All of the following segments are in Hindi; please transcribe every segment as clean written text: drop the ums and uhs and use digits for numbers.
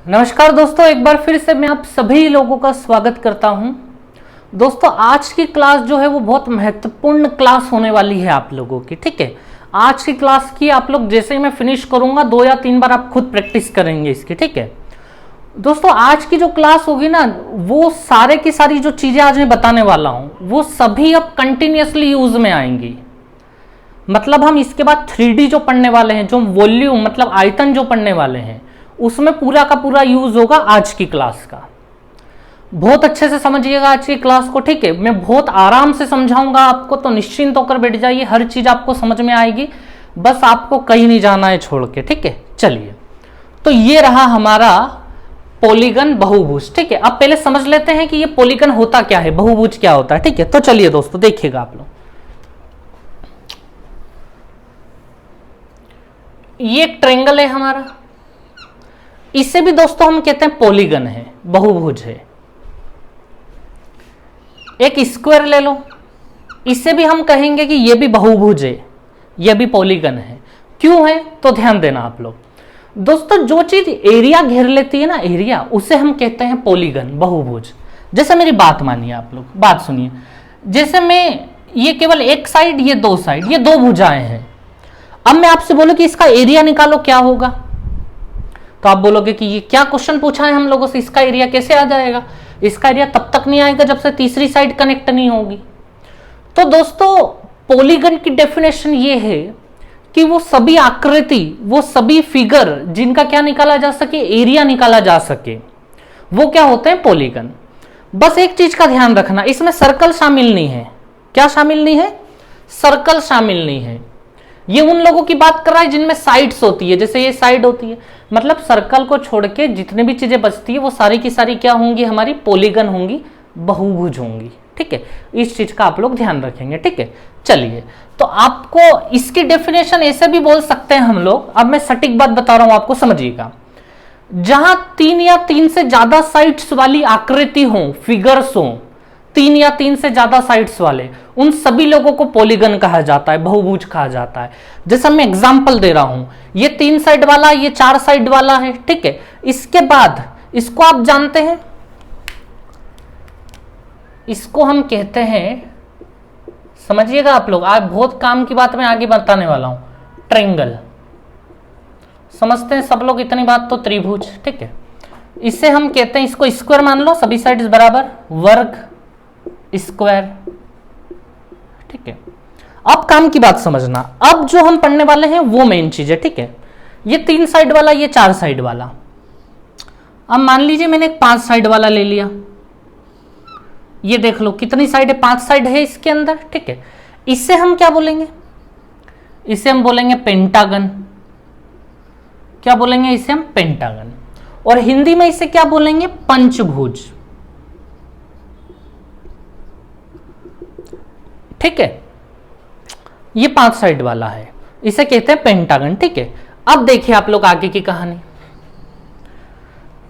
नमस्कार दोस्तों, एक बार फिर से मैं आप सभी लोगों का स्वागत करता हूं। दोस्तों, आज की क्लास जो है वो बहुत महत्वपूर्ण क्लास होने वाली है आप लोगों की। ठीक है, आज की क्लास की आप लोग जैसे ही मैं फिनिश करूंगा 2 या 3 बार आप खुद प्रैक्टिस करेंगे इसकी। ठीक है दोस्तों, आज की जो क्लास होगी ना, वो सारे की सारी जो चीजें आज मैं बताने वाला हूं वो सभी अब कंटिन्यूअसली यूज में आएंगी। मतलब हम इसके बाद 3D जो पढ़ने वाले हैं, जो वॉल्यूम मतलब आयतन जो पढ़ने वाले हैं, उसमें पूरा का पूरा यूज होगा आज की क्लास का। बहुत अच्छे से समझिएगा आज की क्लास को। ठीक है, मैं बहुत आराम से समझाऊंगा आपको, तो निश्चिंत होकर बैठ जाइए, हर चीज आपको समझ में आएगी। बस आपको कहीं नहीं जाना है छोड़ के। ठीक है, चलिए, तो ये रहा हमारा पॉलीगन बहुभुज। ठीक है, अब पहले समझ लेते हैं कि ये पॉलीगन होता क्या है, बहुभुज क्या होता है। ठीक है, तो चलिए दोस्तों देखिएगा आप लोग, ये एक ट्रायंगल है हमारा, इसे भी दोस्तों हम कहते हैं पॉलीगन है, बहुभुज है। एक स्क्वायर ले लो, इसे भी हम कहेंगे कि ये भी बहुभुज है, ये भी पॉलीगन है। क्यों है तो ध्यान देना आप लोग। दोस्तों, जो चीज एरिया घेर लेती है ना, एरिया, उसे हम कहते हैं पॉलीगन, बहुभुज। जैसे मेरी बात मानिए आप लोग, बात सुनिए। जैसे मैं, ये केवल एक साइड, ये दो साइड, ये दो भुजाएं हैं। अब मैं आपसे बोलूं कि इसका एरिया निकालो, क्या होगा? तो आप बोलोगे कि ये क्या क्वेश्चन पूछा है हम लोगों से, इसका एरिया कैसे आ जाएगा? इसका एरिया तब तक नहीं आएगा जब से तीसरी साइड कनेक्ट नहीं होगी। तो दोस्तों, पॉलीगन की डेफिनेशन ये है कि वो सभी आकृति, वो सभी फिगर जिनका क्या निकाला जा सके, एरिया निकाला जा सके, वो क्या होते हैं? पॉलीगन। बस एक चीज का ध्यान रखना, इसमें सर्कल शामिल नहीं है। क्या शामिल नहीं है? सर्कल शामिल नहीं है। ये उन लोगों की बात कर रहा है जिनमें साइड्स होती है, जैसे ये साइड होती है। मतलब सर्कल को छोड़ के जितनी भी चीजें बचती है वो सारी की सारी क्या होंगी? हमारी पॉलीगन होंगी, बहुभुज होंगी। ठीक है, इस चीज का आप लोग ध्यान रखेंगे। ठीक है, चलिए, तो आपको इसकी डेफिनेशन ऐसे भी बोल सकते हैं हम लोग। अब मैं सटीक बात बता रहा हूं आपको, समझिएगा। जहां 3 या 3 से ज्यादा साइड्स वाली आकृति हो, फिगर्स हो, 3 या 3 से ज्यादा साइड्स वाले, उन सभी लोगों को पॉलीगन कहा जाता है, बहुभुज कहा जाता है। जैसा मैं एग्जांपल दे रहा हूं, ये 3 साइड वाला, ये 4 साइड वाला है। ठीक है, इसके बाद इसको आप जानते हैं, इसको हम कहते हैं, समझिएगा आप लोग, आज बहुत काम की बात मैं आगे बताने वाला हूं, ट्रायंगल। समझते हैं सब लोग इतनी बात? तो त्रिभुज। ठीक है, इसे हम कहते हैं, इसको स्क्वायर मान लो, सभी साइड्स बराबर, वर्ग, स्क्वायर। ठीक है, अब काम की बात समझना। अब जो हम पढ़ने वाले हैं वो मेन चीज है। ठीक है, ये 3 साइड वाला, ये 4 साइड वाला। अब मान लीजिए मैंने एक 5 साइड वाला ले लिया। ये देख लो कितनी साइड है, 5 साइड है इसके अंदर। ठीक है, इससे हम क्या बोलेंगे? इसे हम बोलेंगे पेंटागन। क्या बोलेंगे? इसे हम पेंटागन। और हिंदी में इसे क्या बोलेंगे? पंचभुज। ठीक है, ये 5 साइड वाला है, इसे कहते हैं पेंटागन। ठीक है, अब देखिए आप लोग आगे की कहानी।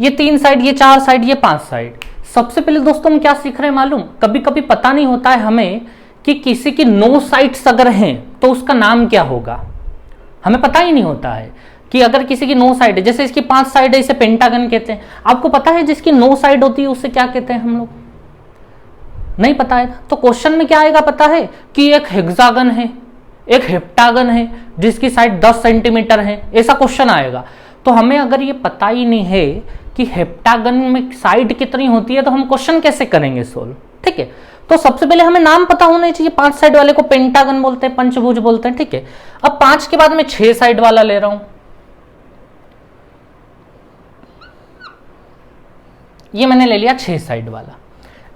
ये 3 साइड, ये 4 साइड, ये 5 साइड। सबसे पहले दोस्तों हम क्या सीख रहे हैं मालूम? कभी कभी पता नहीं होता है हमें कि किसी की 9 साइड्स अगर हैं तो उसका नाम क्या होगा। हमें पता ही नहीं होता है कि अगर किसी की 9 साइड है, जैसे इसकी 5 साइड है, इसे पेंटागन कहते हैं। आपको पता है जिसकी 9 साइड होती है उसे क्या कहते हैं हम लोग? नहीं पता है। तो क्वेश्चन में क्या आएगा पता है? कि एक हेक्सागन है, एक हेप्टागन है जिसकी साइड 10 सेंटीमीटर है, ऐसा क्वेश्चन आएगा। तो हमें अगर ये पता ही नहीं है कि हेप्टागन में साइड कितनी होती है, तो हम क्वेश्चन कैसे करेंगे सोल्व? ठीक है, तो सबसे पहले हमें नाम पता होना चाहिए। 5 साइड वाले को पेंटागन बोलते हैं, पंचभुज बोलते हैं। ठीक है, अब 5 के बाद मैं 6 साइड वाला ले रहा हूं। ये मैंने ले लिया 6 साइड वाला।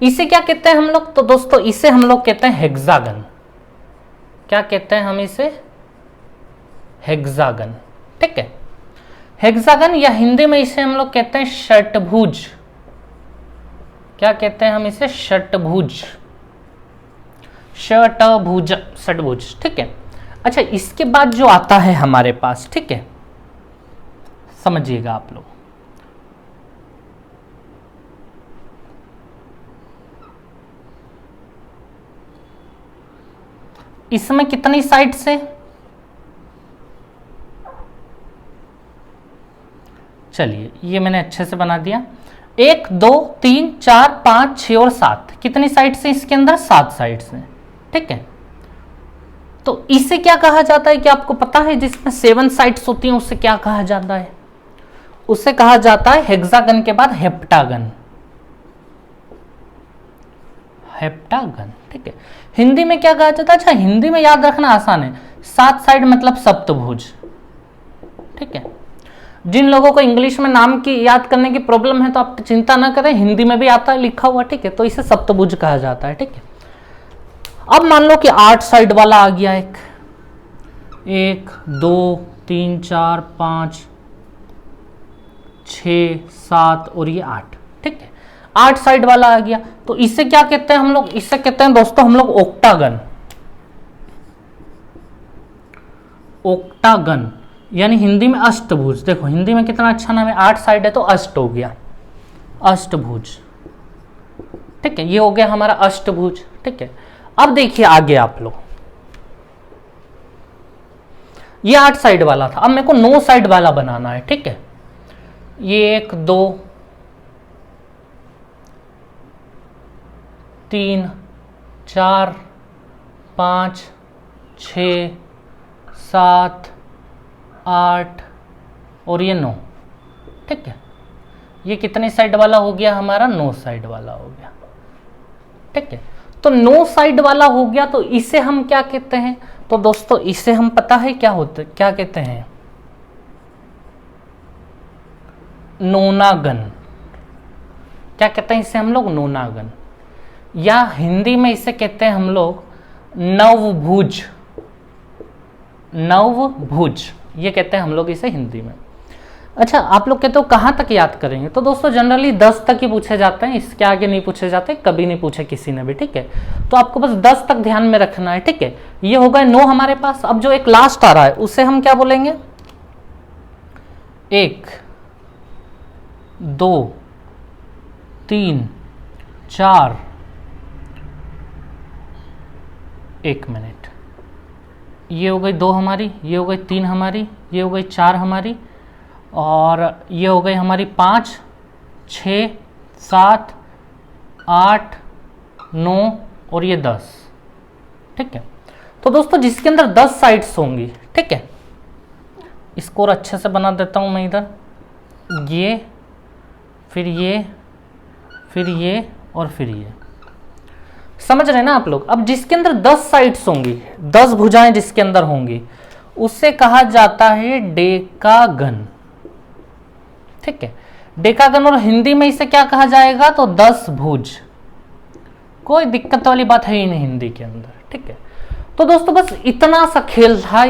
इसे क्या कहते हैं हम लोग? तो दोस्तों इसे हम लोग कहते हैं हेक्सागन। क्या कहते हैं हम इसे? हेक्सागन। ठीक है, हेक्सागन, या हिंदी में इसे हम लोग कहते हैं षटभुज। क्या कहते हैं हम इसे? षटभुज, षटभुज, षटभुज। ठीक है, अच्छा, इसके बाद जो आता है हमारे पास, ठीक है, समझिएगा आप लोग, इसमें कितनी साइड्स है? चलिए ये मैंने अच्छे से बना दिया। 1 2 3 4 5 6 और 7, कितनी साइड से इसके अंदर? 7 साइड से, ठीक है। तो इसे क्या कहा जाता है, क्या आपको पता है? जिसमें 7 साइड्स होती हैं उसे क्या कहा जाता है? उसे कहा जाता है हेक्सागन के बाद हेप्टागन। हेप्टागन, ठीक है। हिंदी में क्या कहा जाता है? अच्छा, हिंदी में याद रखना आसान है, 7 साइड मतलब सप्तभुज, ठीक है। जिन लोगों को इंग्लिश में नाम की याद करने की प्रॉब्लम है तो आप चिंता ना करें, हिंदी में भी आता है लिखा हुआ, ठीक है। तो इसे सप्तभुज कहा जाता है, ठीक है। अब मान लो कि 8 साइड वाला आ गया, 1 2 3 4 5 6 7 और ये 8, ठीक है। 8 साइड वाला आ गया, तो इसे क्या कहते हैं हम लोग? इसे कहते हैं दोस्तों हम लोग ओक्टागन। ओक्टागन यानी हिंदी में अष्टभुज। देखो हिंदी में कितना अच्छा नाम है, 8 साइड है तो अष्ट हो गया, अष्टभुज, ठीक है। ये हो गया हमारा अष्टभुज, ठीक है। अब देखिए आगे आप लोग, ये 8 साइड वाला था, अब मेरे को 9 साइड वाला बनाना है, ठीक है। ये 1 2 3 4 5 6 7 8 और ये 9, ठीक है। ये कितने साइड वाला हो गया हमारा? 9 साइड वाला हो गया, ठीक है। तो 9 साइड वाला हो गया, तो इसे हम क्या कहते हैं? तो दोस्तों इसे हम पता है क्या कहते हैं? नोनागन। क्या कहते हैं इसे हम लोग? नोनागन, या हिंदी में इसे कहते हैं हम लोग नवभुज। नवभुज ये कहते हैं हम लोग इसे हिंदी में। अच्छा, आप लोग कहते हो कहाँ तक याद करेंगे? तो दोस्तों जनरली 10 तक ही पूछे जाते हैं, इसके आगे नहीं पूछे जाते, कभी नहीं पूछे किसी ने भी, ठीक है। तो आपको बस 10 तक ध्यान में रखना है, ठीक है। ये हो गए 9 हमारे पास। अब जो एक लास्ट आ रहा है उसे हम क्या बोलेंगे? 1 2 3 4, 1 मिनट, ये हो गई 2 हमारी, ये हो गई 3 हमारी, ये हो गई 4 हमारी, और ये हो गई हमारी 5 6 7 8 9 और ये 10, ठीक है। तो दोस्तों जिसके अंदर 10 साइड्स होंगी, ठीक है, इसको और अच्छे से बना देता हूं मैं इधर, ये फिर ये फिर ये और फिर ये, समझ रहे हैं ना आप लोग? अब जिसके अंदर 10 साइड्स होंगी, 10 भुजाएं जिसके अंदर होंगी, उससे कहा जाता है डेकागन, ठीक है। डेकागन, और हिंदी में इसे क्या कहा जाएगा? तो 10 भुज। कोई दिक्कत वाली बात है ही नहीं हिंदी के अंदर, ठीक है। तो दोस्तों बस इतना सा खेल था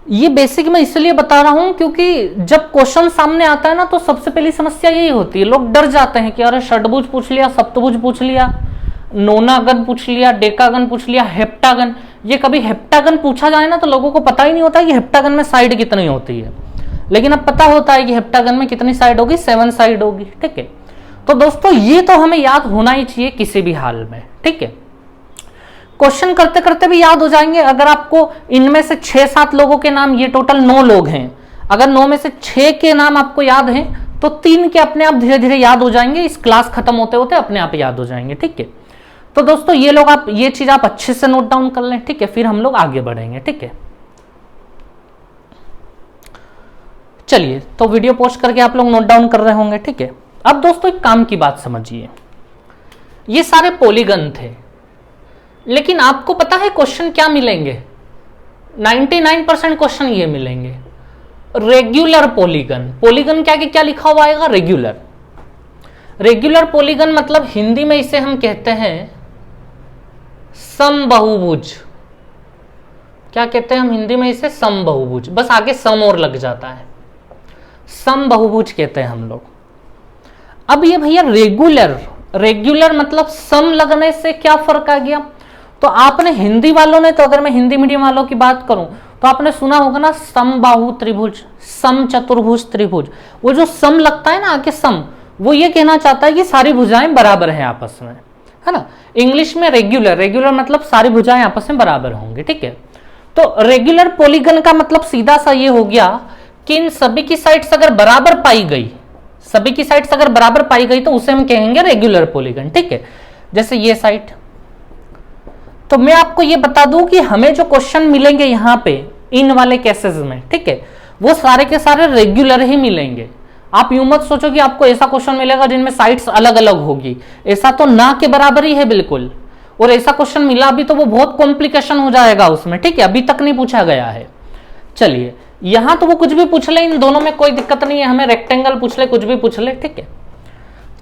ये बेसिक मैं इसलिए बता रहा हूं क्योंकि जब क्वेश्चन सामने आता है ना तो सबसे पहली समस्या यही होती है, लोग डर जाते हैं कि अरे षडभुज पूछ लिया, सप्तभुज पूछ लिया, नोनागन पूछ लिया, डेकागन पूछ लिया, हेप्टागन। ये कभी हेप्टागन पूछा जाए ना तो लोगों को पता ही नहीं होता कि हेप्टागन में साइड कितनी होती है, लेकिन अब पता होता है कि हेप्टागन में कितनी साइड होगी? 7 साइड होगी, ठीक है। तो दोस्तों ये तो हमें याद होना ही चाहिए किसी भी हाल में, ठीक है। क्वेश्चन करते करते भी याद हो जाएंगे। अगर आपको इनमें से 6-7 लोगों के नाम, ये टोटल 9 लोग हैं, अगर 9 में से 6 के नाम आपको याद हैं तो 3 के अपने आप धीरे धीरे याद हो जाएंगे, इस क्लास खत्म होते होते अपने आप याद हो जाएंगे, ठीक है। तो दोस्तों ये लोग, आप ये चीज आप अच्छे से नोट डाउन कर लें, ठीक है, फिर हम लोग आगे बढ़ेंगे, ठीक है। चलिए, तो वीडियो पोस्ट करके आप लोग नोट डाउन कर रहे होंगे, ठीक है। अब दोस्तों एक काम की बात समझिए, ये सारे पॉलीगन थे, लेकिन आपको पता है क्वेश्चन क्या मिलेंगे? 99% क्वेश्चन ये मिलेंगे रेगुलर पॉलीगन। पॉलीगन क्या क्या लिखा हुआ आएगा? रेगुलर। रेगुलर पॉलीगन मतलब हिंदी में इसे हम कहते हैं समबहुभुज। क्या कहते हैं हम हिंदी में इसे? समबहुभुज। बस आगे सम और लग जाता है, समबहुभुज कहते हैं हम लोग। अब ये भैया रेगुलर, रेगुलर मतलब सम लगने से क्या फर्क आ गया? तो आपने हिंदी वालों ने, तो अगर मैं हिंदी मीडियम वालों की बात करूं तो आपने सुना होगा ना समबाहु त्रिभुज, सम चतुर्भुज त्रिभुज। वो जो सम लगता है ना आगे सम, वो ये कहना चाहता है कि सारी भुजाएं बराबर हैं आपस में, है ना। इंग्लिश में रेगुलर, रेगुलर मतलब सारी भुजाएं आपस में बराबर होंगी, ठीक है। तो रेगुलर पॉलीगन का मतलब सीधा सा ये हो गया कि इन सभी की साइड्स अगर बराबर पाई गई, सभी की साइड्स अगर बराबर पाई गई तो उसे हम कहेंगे रेगुलर पॉलीगन, ठीक है। जैसे ये साइड, तो मैं आपको ये बता दूं कि हमें जो क्वेश्चन मिलेंगे यहां पे इन वाले केसेस में, ठीक है, वो सारे के सारे रेगुलर ही मिलेंगे। आप यूं मत सोचो कि आपको ऐसा क्वेश्चन मिलेगा जिनमें साइड्स अलग अलग होगी, ऐसा तो ना के बराबर ही है बिल्कुल। और ऐसा क्वेश्चन मिला भी तो वो बहुत कॉम्प्लिकेशन हो जाएगा उसमें, ठीक है, अभी तक नहीं पूछा गया है। चलिए यहां तो वो कुछ भी पूछ ले, इन दोनों में कोई दिक्कत नहीं है, हमें रेक्टेंगल पूछ ले, कुछ भी पूछ ले, ठीक है।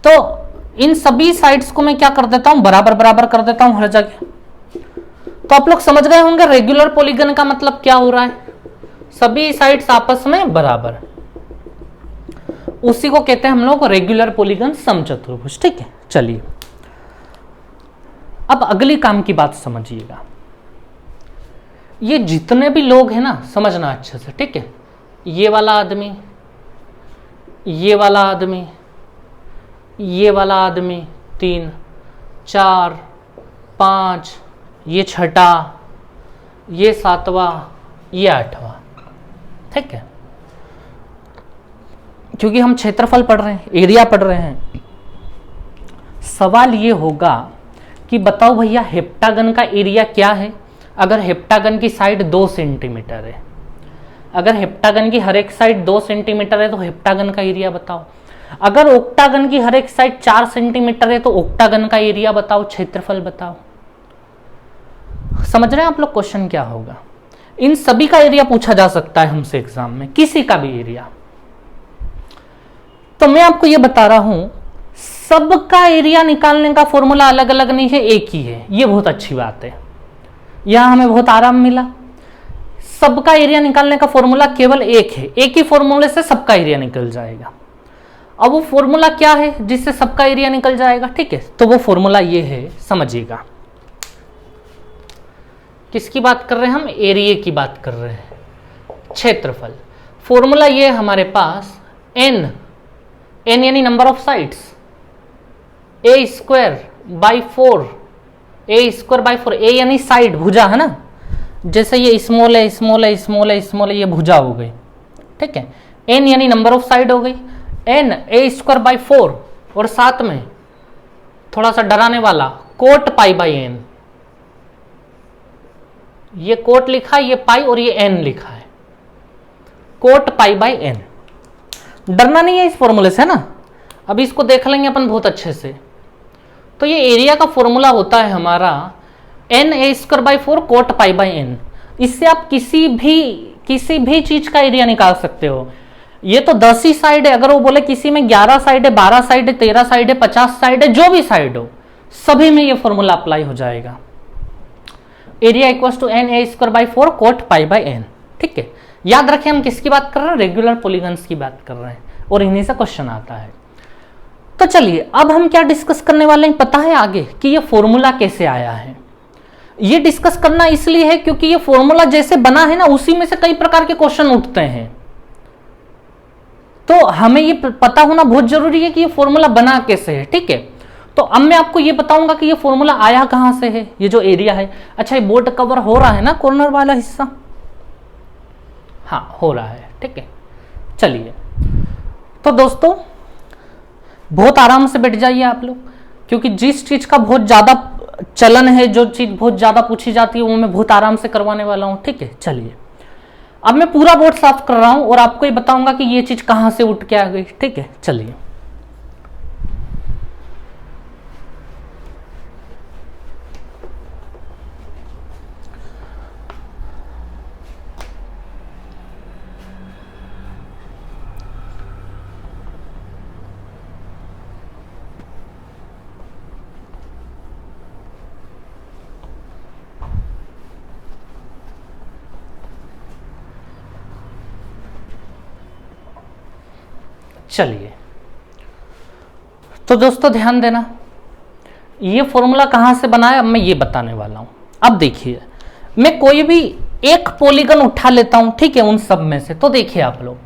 तो इन सभी साइड्स को मैं क्या कर देता हूं, बराबर बराबर कर देता हूं हर जगह। तो आप लोग समझ गए होंगे रेगुलर पॉलीगन का मतलब क्या हो रहा है, सभी साइड्स आपस में बराबर, उसी को कहते हैं हम लोग रेगुलर पॉलीगन समचतुर्भुज, ठीक है। चलिए अब अगली काम की बात समझिएगा। ये जितने भी लोग हैं ना, समझना अच्छे से, ठीक है। ये वाला आदमी, ये वाला आदमी, ये वाला आदमी, 3 4 5, ये 6, ये 7वां, ये 8वां, ठीक है। क्योंकि हम क्षेत्रफल पढ़ रहे हैं, एरिया पढ़ रहे हैं। सवाल ये होगा कि बताओ भैया हेप्टागन का एरिया क्या है। अगर हेप्टागन की साइड 2 सेंटीमीटर है, अगर हेप्टागन की हर एक साइड 2 सेंटीमीटर है तो हेप्टागन का एरिया बताओ। अगर ओक्टागन की हर एक साइड 4 सेंटीमीटर है तो ओक्टागन का एरिया बताओ, क्षेत्रफल बताओ। समझ रहे हैं आप लोग क्वेश्चन क्या होगा। इन सभी का एरिया पूछा जा सकता है हमसे एग्जाम में, किसी का भी एरिया। तो मैं आपको यह बता रहा हूं सबका एरिया निकालने का फॉर्मूला अलग अलग नहीं है, एक ही है। ये बहुत अच्छी बात है, यहां हमें बहुत आराम मिला। सबका एरिया निकालने का फॉर्मूला केवल एक है, एक ही फॉर्मूले से सबका एरिया निकल जाएगा। अब वो फॉर्मूला क्या है जिससे सबका एरिया निकल जाएगा, ठीक है। तो वो फॉर्मूला ये है, समझिएगा। किसकी बात कर रहे हैं हम, एरिया की बात कर रहे हैं, क्षेत्रफल। फॉर्मूला ये है हमारे पास, एन यानी number of sides, a² by 4, ए यानी साइड, भुजा है ना। जैसे ये स्मॉल है, स्मॉल है, स्मॉल है, स्मॉल है, ये भुजा हो गई, ठीक है। एन यानी नंबर ऑफ साइड हो गई, एन a² बाई 4, और साथ में थोड़ा सा डराने वाला कोट पाई बाई एन। ये कोट लिखा है, ये पाई, और ये एन लिखा है, कोट पाई बाई एन। डरना नहीं है इस फॉर्मूले से, है ना। अभी इसको देख लेंगे अपन बहुत अच्छे से। तो ये एरिया का फॉर्मूला होता है हमारा n a² by 4 cot pi by n. इससे आप किसी भी चीज का एरिया निकाल सकते हो। ये तो 10 ही साइड है, अगर वो बोले किसी में 11 साइड है, 12 साइड है, 13 साइड है, 50 साइड है, जो भी साइड हो, सभी में ये फॉर्मूला अप्लाई हो जाएगा। Area equals to n a² by 4 cot pi by n, ठीक है। याद रखें हम किसकी बात कर रहे हैं, रेगुलर पॉलीगन्स की बात कर रहे हैं, और इन्हीं से क्वेश्चन आता है। तो चलिए अब हम क्या डिस्कस करने वाले हैं पता है आगे, कि ये फॉर्मूला कैसे आया है। ये डिस्कस करना इसलिए है क्योंकि ये फॉर्मूला जैसे बना है ना, उसी में से कई प्रकार के क्वेश्चन उठते हैं। तो हमें ये पता होना बहुत जरूरी है कि ये फॉर्मूला बना कैसे है, ठीक है। तो अब मैं आपको ये बताऊंगा कि ये फॉर्मूला आया कहां से है, ये जो एरिया है। अच्छा ये बोर्ड कवर हो रहा है ना, कॉर्नर वाला हिस्सा, हाँ हो रहा है, ठीक है। चलिए तो दोस्तों बहुत आराम से बैठ जाइए आप लोग, क्योंकि जिस चीज का बहुत ज्यादा चलन है, जो चीज बहुत ज्यादा पूछी जाती है, वो मैं बहुत आराम से करवाने वाला हूं, ठीक है। चलिए अब मैं पूरा बोर्ड साफ कर रहा हूं और आपको ये बताऊंगा कि ये चीज कहां से उठ के आ गई, ठीक है। चलिए चलिए तो दोस्तों ध्यान देना, ये फॉर्मूला कहां से बना है अब मैं ये बताने वाला हूं। अब देखिए मैं कोई भी एक पॉलीगन उठा लेता हूं, ठीक है, उन सब में से। तो देखिए आप लोग,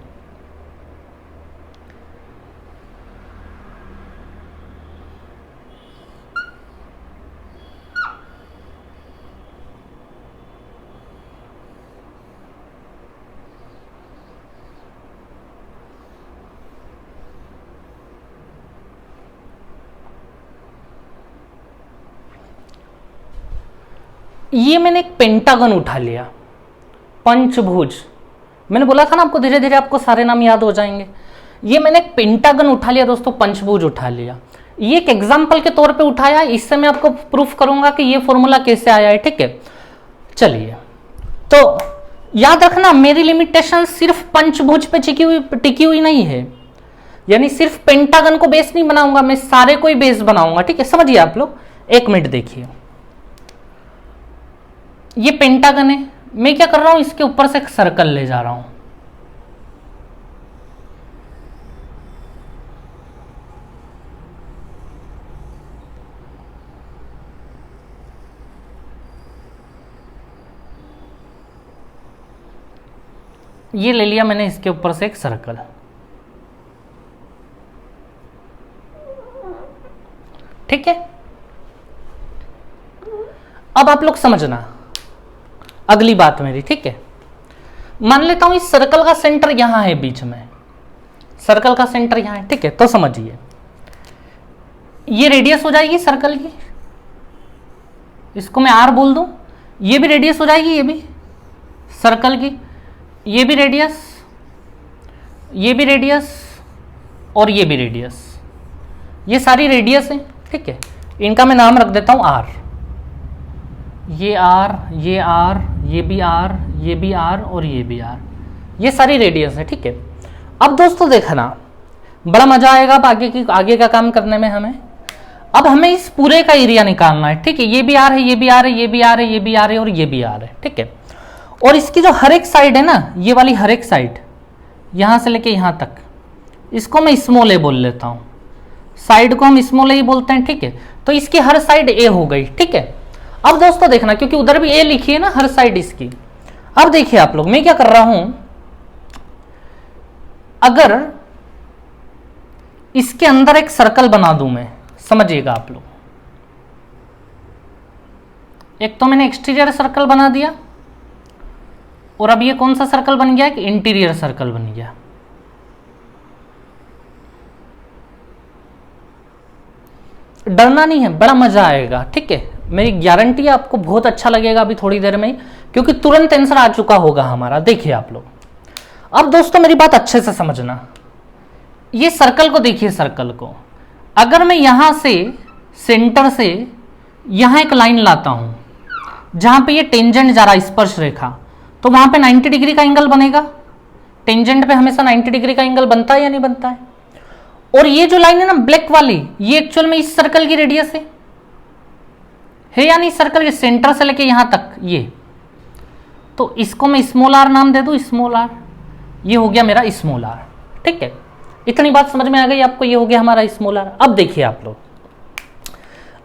ये मैंने एक पेंटागन उठा लिया, पंचभुज। मैंने बोला था ना आपको धीरे धीरे आपको सारे नाम याद हो जाएंगे। ये मैंने एक पेंटागन उठा लिया दोस्तों, पंचभुज उठा लिया। ये एक एग्जाम्पल के तौर पे उठाया, इससे मैं आपको प्रूफ करूंगा कि ये फॉर्मूला कैसे आया है, ठीक है। चलिए, तो याद रखना मेरी लिमिटेशन सिर्फ पंचभुज पे टिकी हुई नहीं है, यानी सिर्फ पेंटागन को बेस नहीं बनाऊंगा, मैं सारे को ही बेस बनाऊंगा, ठीक है। समझिए आप लोग, एक मिनट देखिए, ये पेंटागन है, मैं क्या कर रहा हूं, इसके ऊपर से एक सर्कल ले जा रहा हूं। ये ले लिया मैंने इसके ऊपर से एक सर्कल, ठीक है। अब आप लोग समझना अगली बात मेरी, ठीक है। मान लेता हूं इस सर्कल का सेंटर यहां है, बीच में सर्कल का सेंटर यहां है, ठीक है। तो समझिए ये रेडियस हो जाएगी सर्कल की, इसको मैं आर बोल दूं, ये भी रेडियस हो जाएगी, ये भी सर्कल की, ये भी रेडियस, ये भी रेडियस और ये भी रेडियस, ये सारी रेडियस है, ठीक है। इनका मैं नाम रख देता हूं आर, ये आर, ये आर, ये भी आर, ये भी आर और ये भी आर, ये सारी रेडियस है, ठीक है। अब दोस्तों देखना बड़ा मजा आएगा अब आगे का काम करने में हमें। अब हमें इस पूरे का एरिया निकालना है, ठीक है। ये भी आर है, ये भी आर है, ये भी आर है, ये भी आर है और ये भी आर है, ठीक है। और इसकी जो हर एक साइड है ना, ये वाली हर एक साइड यहां से लेके यहां तक, इसको मैं स्मॉल ए बोल लेता हूं, साइड को हम स्मॉल ए ही बोलते हैं, ठीक है। तो इसकी हर साइड ए हो गई, ठीक है। अब दोस्तों देखना, क्योंकि उधर भी ए लिखी है ना हर साइड इसकी। अब देखिए आप लोग, मैं क्या कर रहा हूं, अगर इसके अंदर एक सर्कल बना दूं मैं, समझिएगा आप लोग, एक तो मैंने एक्सटीरियर सर्कल बना दिया और अब ये कौन सा सर्कल बन गया, एक इंटीरियर सर्कल बन गया। डरना नहीं है, बड़ा मजा आएगा, ठीक है। मेरी गारंटी है आपको बहुत अच्छा लगेगा अभी थोड़ी देर में, क्योंकि तुरंत आंसर आ चुका होगा हमारा। देखिए आप लोग, अब दोस्तों मेरी बात अच्छे से समझना, ये सर्कल को देखिए, सर्कल को अगर मैं यहां से सेंटर से यहां एक लाइन लाता हूं जहां पे ये टेंजेंट जा रहा है, स्पर्श रेखा, तो वहां पे 90 डिग्री का एंगल बनेगा। टेंजेंट पे हमेशा 90 डिग्री का एंगल बनता है या नहीं बनता है। और ये जो लाइन है ना ब्लैक वाली, ये एक्चुअल में इस सर्कल की रेडियस है या नहीं, सर्कल के सेंटर से लेके यहां तक ये, तो इसको मैं स्मॉल आर नाम दे दूं, स्मॉल आर, ये हो गया मेरा स्मॉल आर, ठीक है। इतनी बात समझ में आ गई आपको, ये हो गया हमारा स्मॉल आर। अब देखिए आप लोग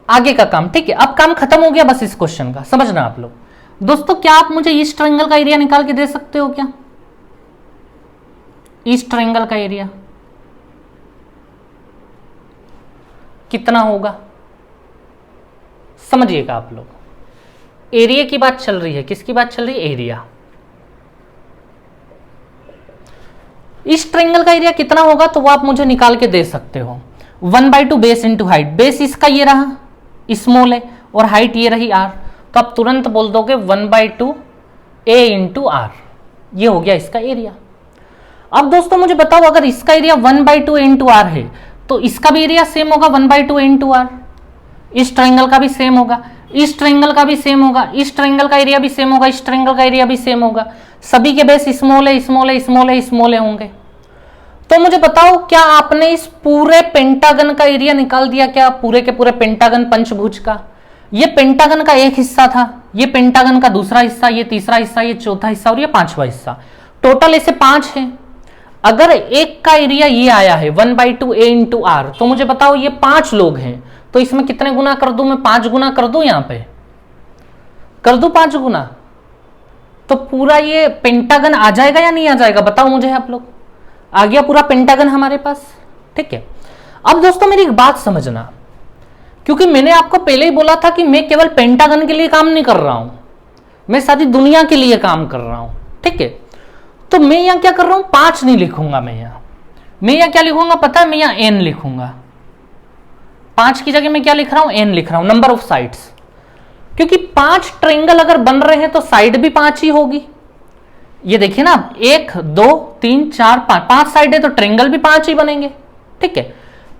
आगे का काम, ठीक है। अब काम खत्म हो गया बस इस क्वेश्चन का, समझना आप लोग। दोस्तों क्या आप मुझे ईस्ट ट्रायंगल का एरिया निकाल के दे सकते हो क्या, ईस्ट ट्रायंगल का एरिया कितना होगा, समझिएगा आप लोग। एरिया की बात चल रही है, किसकी बात चल रही है, एरिया। इस ट्रायंगल का एरिया कितना होगा तो वो आप मुझे निकाल के दे सकते हो, 1/2 बेस इंटू हाइट। बेस इसका ये रहा स्मॉल है और हाइट ये रही आर, तो आप तुरंत बोल दोगे 1/2 a इंटू आर, ये हो गया इसका एरिया। अब दोस्तों मुझे बताओ, अगर इसका एरिया 1/2 a इंटू आर है तो इसका भी एरिया सेम होगा 1/2 a इंटू आर। इस ट्रायंगल का भी सेम होगा, इस ट्रायंगल का भी सेम होगा, इस ट्रायंगल का एरिया भी सेम होगा, इस ट्रायंगल का एरिया भी सेम होगा। सभी के बेस स्मॉल है, स्मॉल है, स्मॉल है, स्मॉल है होंगे। तो मुझे बताओ, क्या आपने इस पूरे पेंटागन का एरिया निकाल दिया क्या, पूरे के पूरे पेंटागन पंचभुज का? ये पेंटागन का एक हिस्सा था, ये पेंटागन का दूसरा हिस्सा, ये तीसरा हिस्सा, ये चौथा हिस्सा और ये पांचवा हिस्सा। टोटल ऐसे 5 है। अगर एक का एरिया ये आया है 1/2 a इंटू आर, तो मुझे बताओ ये 5 लोग हैं, तो इसमें कितने गुना कर दूं मैं, 5 गुना कर दूं, यहां पे कर दूं 5 गुना, तो पूरा ये पेंटागन आ जाएगा या नहीं आ जाएगा, बताओ मुझे आप लोग। आ गया पूरा पेंटागन हमारे पास, ठीक है। अब दोस्तों मेरी एक बात समझना, क्योंकि मैंने आपको पहले ही बोला था कि मैं केवल पेंटागन के लिए काम नहीं कर रहा हूं, मैं सारी दुनिया के लिए काम कर रहा हूं, ठीक है। तो मैं यहां क्या कर रहा हूं, 5 नहीं लिखूंगा मैं यहां क्या लिखूंगा पता है, मैं यहां n लिखूंगा। 5 की जगह मैं क्या लिख रहा हूं, n लिख रहा हूं, नंबर ऑफ साइड्स। क्योंकि 5 ट्रायंगल अगर बन रहे हैं तो साइड भी 5 ही होगी। ये देखिए ना, 1 2 3 4 5 साइड है तो ट्रायंगल भी 5 ही बनेंगे। ठीक है,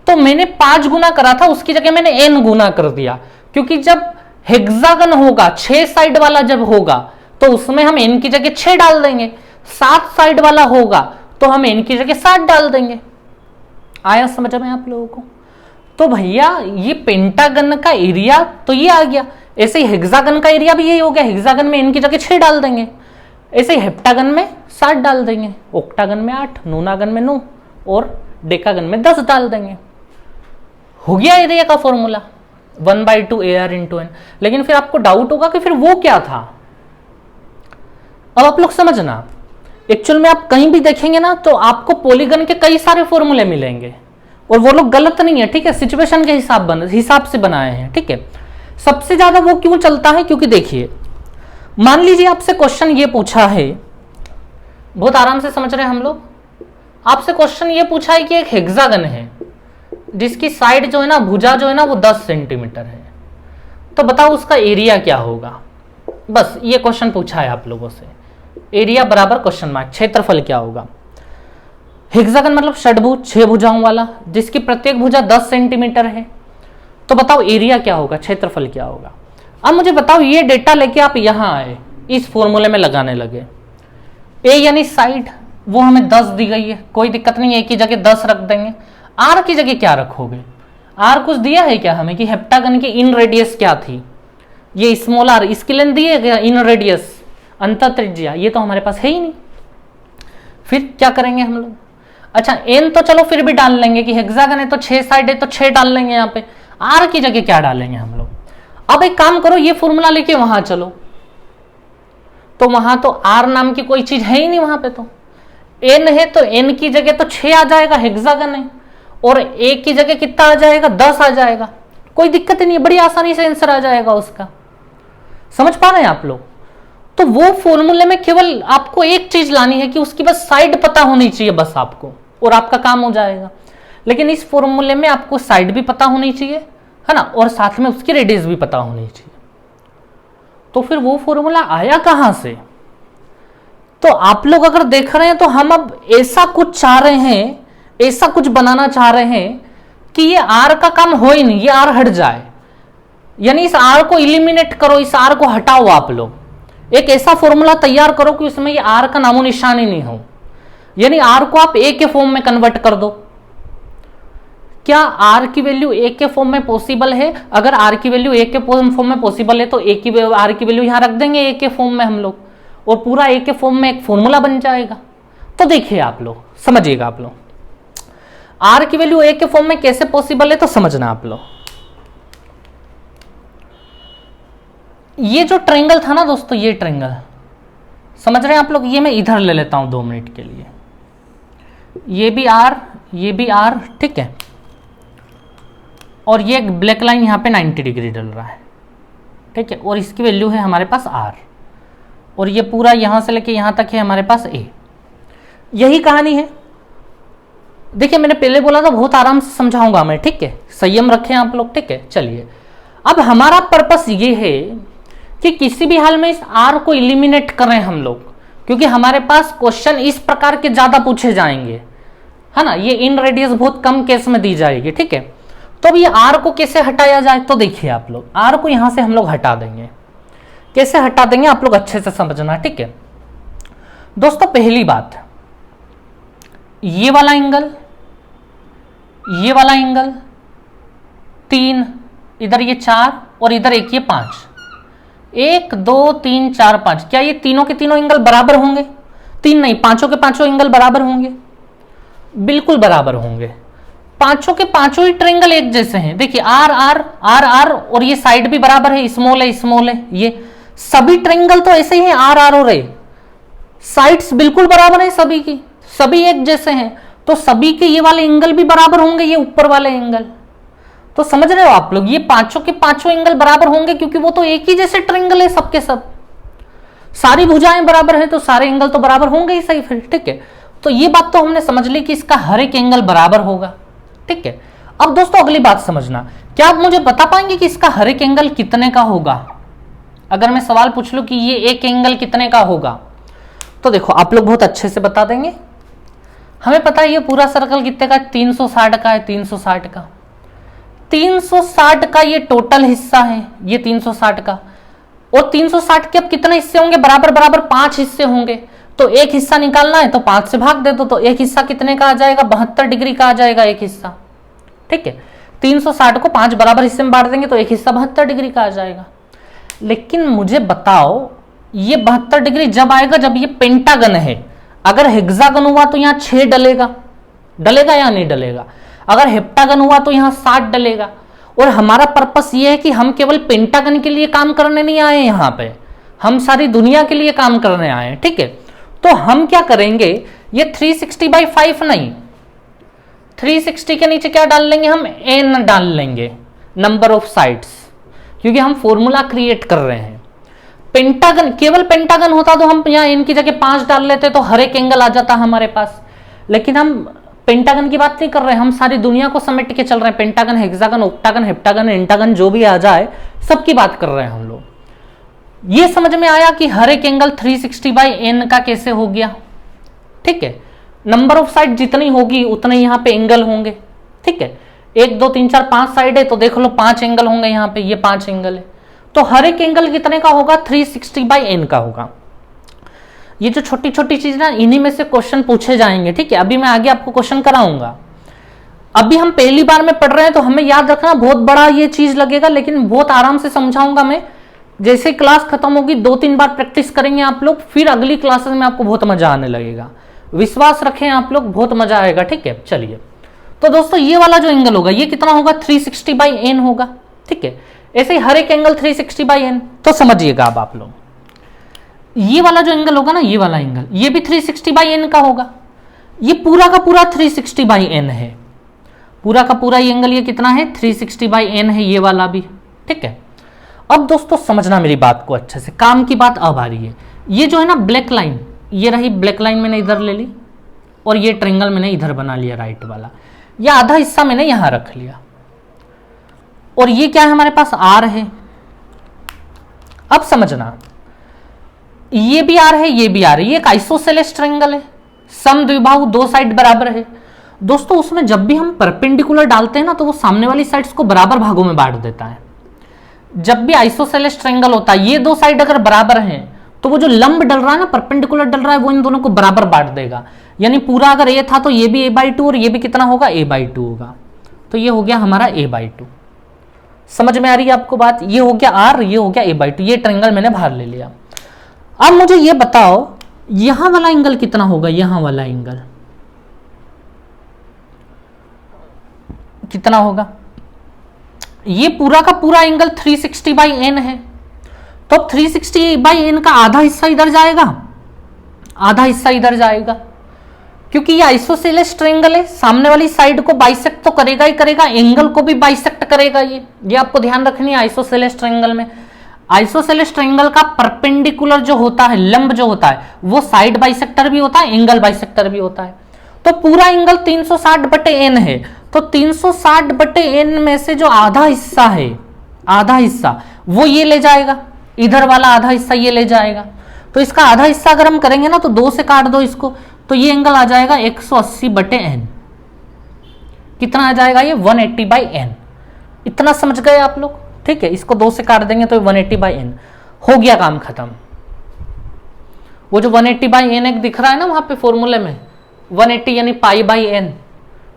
तो मैंने 5 गुना करा था, उसकी जगह मैंने n गुना कर दिया, क्योंकि जब हेक्सागन होगा 6 साइड वाला जब होगा तो उसमें हम n की जगह 6 डाल देंगे। 7 साइड वाला होगा तो हम n की जगह 7 डाल देंगे। आया समझ में आप लोगों को? तो भैया ये पेंटागन का एरिया तो ये आ गया, ऐसे ही हेक्सागन का एरिया भी यही हो गया। हेक्सागन में n की जगह 6 डाल देंगे, ऐसे ही हेप्टागन में 7 डाल देंगे, ऑक्टागन में 8, नूनागन में 9 और डेकागन में 10 डाल देंगे। हो गया एरिया का फॉर्मूला 1/2 AR × n। लेकिन फिर आपको डाउट होगा कि फिर वो क्या था। अब आप लोग समझना, एक्चुअल में आप कहीं भी देखेंगे ना तो आपको पॉलीगन के कई सारे फॉर्मूले मिलेंगे और वो लोग गलत नहीं है। ठीक है, सिचुएशन के हिसाब से बनाए हैं। ठीक है, सबसे ज्यादा वो क्यों चलता है, क्योंकि देखिए मान लीजिए आपसे क्वेश्चन ये पूछा है, बहुत आराम से समझ रहे हैं हम लोग। आपसे क्वेश्चन ये पूछा है कि एक हेक्सागन है जिसकी साइड जो है ना, भुजा जो है ना वो 10 सेंटीमीटर है, तो बताओ उसका एरिया क्या होगा। बस ये क्वेश्चन पूछा है आप लोगों से, एरिया बराबर क्वेश्चन मार्क, क्षेत्रफल क्या होगा। हेक्सागन मतलब षटभुज 6 भुजाओं वाला, जिसकी प्रत्येक भुजा 10 सेंटीमीटर है, तो बताओ एरिया क्या होगा, क्षेत्रफल क्या होगा। अब मुझे बताओ, ये डेटा लेके आप यहां आए, इस फॉर्मूले में लगाने लगे। ए यानी साइड, वो हमें 10 दी गई है, कोई दिक्कत नहीं है, एक की जगह 10 रख देंगे। आर की जगह क्या रखोगे, आर कुछ दिया है क्या हमें कि हेप्टागन की इन रेडियस क्या थी, ये स्मॉल आर, इसकी लेंथ दी है क्या, इन रेडियस अंतर त्रिज्या, ये तो हमारे पास है ही नहीं। फिर क्या करेंगे हम लोग, अच्छा एन तो चलो फिर भी डाल लेंगे कि हेक्सागन है तो 6 साइड है तो 6 डाल लेंगे यहाँ पे, आर की जगह क्या डालेंगे हम लोग। अब एक काम करो, ये फॉर्मूला लेके वहां चलो, तो वहां तो आर नाम की कोई चीज है ही नहीं, वहां पे तो एन है, तो एन की जगह तो 6 आ जाएगा, हेक्सागन है, और ए की जगह कितना आ जाएगा, 10 आ जाएगा। कोई दिक्कत नहीं है, बड़ी आसानी से आंसर आ जाएगा उसका। समझ पा रहे हैं आप लोग? तो वो फॉर्मूले में केवल आपको एक चीज लानी है कि उसकी बस साइड पता होनी चाहिए बस आपको, और आपका काम हो जाएगा। लेकिन इस फॉर्मूले में आपको साइड भी पता होनी चाहिए, है ना, और साथ में उसकी रेडियस भी पता होनी चाहिए। तो फिर वो फॉर्मूला आया कहां से? तो आप लोग अगर देख रहे हैं तो हम अब ऐसा कुछ चाह रहे हैं, ऐसा कुछ बनाना चाह रहे हैं कि ये आर का काम हो ही नहीं, ये आर हट जाए, यानी इस आर को इलिमिनेट करो, इस आर को हटाओ। आप लोग एक ऐसा फॉर्मूला तैयार करो कि उसमें ये आर का नामो निशान ही नहीं हो, यानी आर को आप ए के फॉर्म में कन्वर्ट कर दो। क्या आर की वैल्यू ए के फॉर्म में पॉसिबल है? अगर आर की वैल्यू ए के फॉर्म में पॉसिबल है तो ए की आर की वैल्यू यहां रख देंगे ए के फॉर्म में हम लोग, और पूरा ए के फॉर्म में एक फॉर्मूला बन जाएगा। तो देखिए आप लोग समझिएगा, आप लोग आर की वैल्यू ए के फॉर्म में कैसे पॉसिबल है तो समझना आप लोग। ये जो ट्रायंगल था ना दोस्तों, ये ट्रायंगल समझ रहे हैं आप लोग, ये मैं इधर ले लेता हूं 2 मिनट के लिए, ये भी आर, ये भी आर, ठीक है, और ये ब्लैक लाइन यहां पे 90 डिग्री डल रहा है, ठीक है, और इसकी वैल्यू है हमारे पास आर, और ये पूरा यहां से लेके यहां तक है हमारे पास ए। यही कहानी है। देखिए मैंने पहले बोला था बहुत आराम से समझाऊंगा मैं, ठीक है, संयम रखें आप लोग, ठीक है। चलिए अब हमारा पर्पस ये है कि किसी भी हाल में इस आर को इलिमिनेट करें हम लोग, क्योंकि हमारे पास क्वेश्चन इस प्रकार के ज्यादा पूछे जाएंगे, है ना, ये इन रेडियस बहुत कम केस में दी जाएगी, ठीक है। तो अब ये आर को कैसे हटाया जाए, तो देखिए आप लोग आर को यहां से हम लोग हटा देंगे। कैसे हटा देंगे आप लोग अच्छे से समझना, ठीक है दोस्तों। पहली बात, ये वाला एंगल, ये वाला एंगल 3, इधर ये 4 और इधर एक ये 5, 1 2 3 4 5, क्या ये तीनों के तीनों एंगल बराबर होंगे? 3 नहीं, पांचों के पांचों एंगल बराबर होंगे, बिल्कुल बराबर होंगे। पांचों के पांचों ही ट्रायंगल एक जैसे हैं। देखिए आर आर आर आर, और ये साइड भी बराबर है, स्मॉल है स्मॉल है, ये सभी ट्रायंगल तो ऐसे ही हैं, आर आर और ए, साइड्स बिल्कुल बराबर है सभी की, सभी एक जैसे हैं, तो सभी के ये वाले एंगल भी बराबर होंगे, ये ऊपर वाले एंगल। तो समझ रहे हो आप लोग, ये पांचों के पांचों एंगल बराबर होंगे क्योंकि वो तो एक ही जैसे ट्रायंगल है सबके सब, सारी भुजाएं बराबर हैं तो सारे एंगल तो बराबर होंगे ही सही फिर, ठीक है। तो ये बात तो हमने समझ ली कि इसका हर एक एंगल बराबर होगा, ठीक है। अब दोस्तों अगली बात समझना, क्या आप मुझे बता पाएंगे कि इसका हर एक एंगल कितने का होगा? अगर मैं सवाल पूछ लूं कि ये एक एंगल कितने का होगा, तो देखो आप लोग बहुत अच्छे से बता देंगे। हमें पता है ये पूरा सर्कल कितने का है, 360 का है, 360 का। 360 का ये टोटल हिस्सा है, ये 360 का। और 360 के अब कितने हिस्से होंगे, बराबर बराबर 5 हिस्से होंगे। तो एक हिस्सा निकालना है तो 5 से भाग दे दो, तो एक हिस्सा कितने का आ जाएगा, 72 डिग्री का आ जाएगा एक हिस्सा। ठीक है, 360 को 5 बराबर हिस्से में बांट देंगे तो एक हिस्सा 72 डिग्री का आ जाएगा। लेकिन मुझे बताओ ये 72 डिग्री जब आएगा जब ये पेंटागन है। अगर हेक्सागन हुआ तो यहां 6 डलेगा, डलेगा या नहीं डलेगा। अगर हेप्टागन हुआ तो यहां 7 डलेगा। और हमारा पर्पस ये है कि हम केवल पेंटागन के लिए काम करने नहीं आए यहां पे, हम सारी दुनिया के लिए काम करने आए हैं। ठीक है, तो हम क्या करेंगे, ये 360/5 नहीं, 360 के नीचे क्या डाल लेंगे हम, n डाल लेंगे, नंबर ऑफ साइड्स, क्योंकि हम फॉर्मूला क्रिएट कर रहे हैं। पेंटागन, केवल पेंटागन होता तो हम यहाँ n की जगह 5 डाल लेते तो हर एक एंगल आ जाता हमारे पास। लेकिन हम पेंटागन की बात नहीं कर रहे हैं, हम सारी दुनिया को समेट के चल रहे हैं। पेंटागन, हेक्सागन, ऑक्टागन, हेप्टागन, एंटागन जो भी आ जाए सबकी बात कर रहे हैं हम लोग। ये समझ में आया कि हर एक एंगल 360/n का कैसे हो गया। ठीक है, नंबर ऑफ साइड जितनी होगी उतने यहाँ पे एंगल होंगे। ठीक है, 1 2 3 4 5 साइड है तो देख लो 5 एंगल होंगे यहाँ पे, ये 5 एंगल है। तो हर एक एंगल कितने का होगा, 360/n का होगा। ये जो छोटी छोटी चीज ना, इन्हीं में से क्वेश्चन पूछे जाएंगे। ठीक है, अभी मैं आगे आपको क्वेश्चन कराऊंगा। अभी हम पहली बार में पढ़ रहे हैं तो हमें याद रखना, बहुत बड़ा ये चीज लगेगा लेकिन बहुत आराम से समझाऊंगा मैं। जैसे क्लास खत्म होगी 2-3 बार प्रैक्टिस करेंगे आप लोग, फिर अगली क्लासेस में आपको बहुत मजा आने लगेगा। विश्वास रखें आप लोग, बहुत मजा आएगा। ठीक है, चलिए तो दोस्तों ये वाला जो एंगल होगा ये कितना होगा, 360/n होगा। ठीक है, ऐसे ही हर एक एंगल 360/n। तो समझिएगा अब आप लोग, ये वाला जो एंगल होगा ना, ये वाला एंगल ये भी 360/n का होगा। ये पूरा का पूरा 360/n है, पूरा का पूरा ये एंगल ये कितना है, 360/n है ये वाला भी। ठीक है, अब दोस्तों समझना मेरी बात को अच्छे से, काम की बात अब आ रही है। ये जो है ना ब्लैक लाइन, ये रही ब्लैक लाइन मैंने इधर ले ली और ये ट्रायंगल मैंने इधर बना लिया राइट वाला, ये आधा हिस्सा मैंने यहां रख लिया। और ये क्या है हमारे पास, आर है। अब समझना, ये भी आर है, ये भी आर है, ये एक आइसोसेलेस ट्रायंगल है, समद्विबाहु, 2 साइड बराबर है। दोस्तों उसमें जब भी हम परपेंडिकुलर डालते हैं ना तो वो सामने वाली साइड्स को बराबर भागों में बांट देता है। जब भी आइसोसेलेस ट्रायंगल होता है, ये 2 साइड अगर बराबर हैं तो वो जो लंब डल रहा है ना, परपेंडिकुलर डल रहा है, वो इन दोनों को बराबर बांट देगा। यानी पूरा अगर a था तो ये भी a/2 और ये भी कितना होगा, a/2 होगा। तो ये हो गया हमारा a/2। समझ में आ रही है आपको बात, ये हो गया r, ये हो गया a/2, ये ट्रायंगल मैंने बाहर ले लिया। अब मुझे ये बताओ यहां वाला एंगल कितना होगा, यहां वाला एंगल कितना होगा। ये पूरा का पूरा एंगल 360/n है, तो 360/n का आधा हिस्सा इधर जाएगा, आधा हिस्सा इधर जाएगा, क्योंकि ये आइसोसेलेस ट्रायंगल है, सामने वाली साइड को बाइसेक्ट तो करेगा ही करेगा, एंगल को भी बाइसेक्ट करेगा। ये आपको ध्यान रखनी है। आइसोसेलेस ट्रायंगल में, आइसोसेलेस ट्रायंगल का परपेंडिकुलर जो होता है, लंब जो होता है, वो साइड बाइसेक्टर भी होता है, एंगल बाइसेक्टर भी होता है। तो पूरा एंगल 360/n है, तो 360/n में से जो आधा हिस्सा है, आधा हिस्सा वो ये ले जाएगा, इधर वाला आधा हिस्सा ये ले जाएगा। तो इसका आधा हिस्सा अगर हम करेंगे ना तो 2 से काट दो इसको, तो ये एंगल आ जाएगा 180/n। कितना आ जाएगा ये, 180/n। इतना समझ गए आप लोग। ठीक है, इसको 2 से काट देंगे तो 180/n हो गया, काम खत्म। वो जो 180/n एक दिख रहा है ना वहां पे फॉर्मूले में, 180 यानी π/n,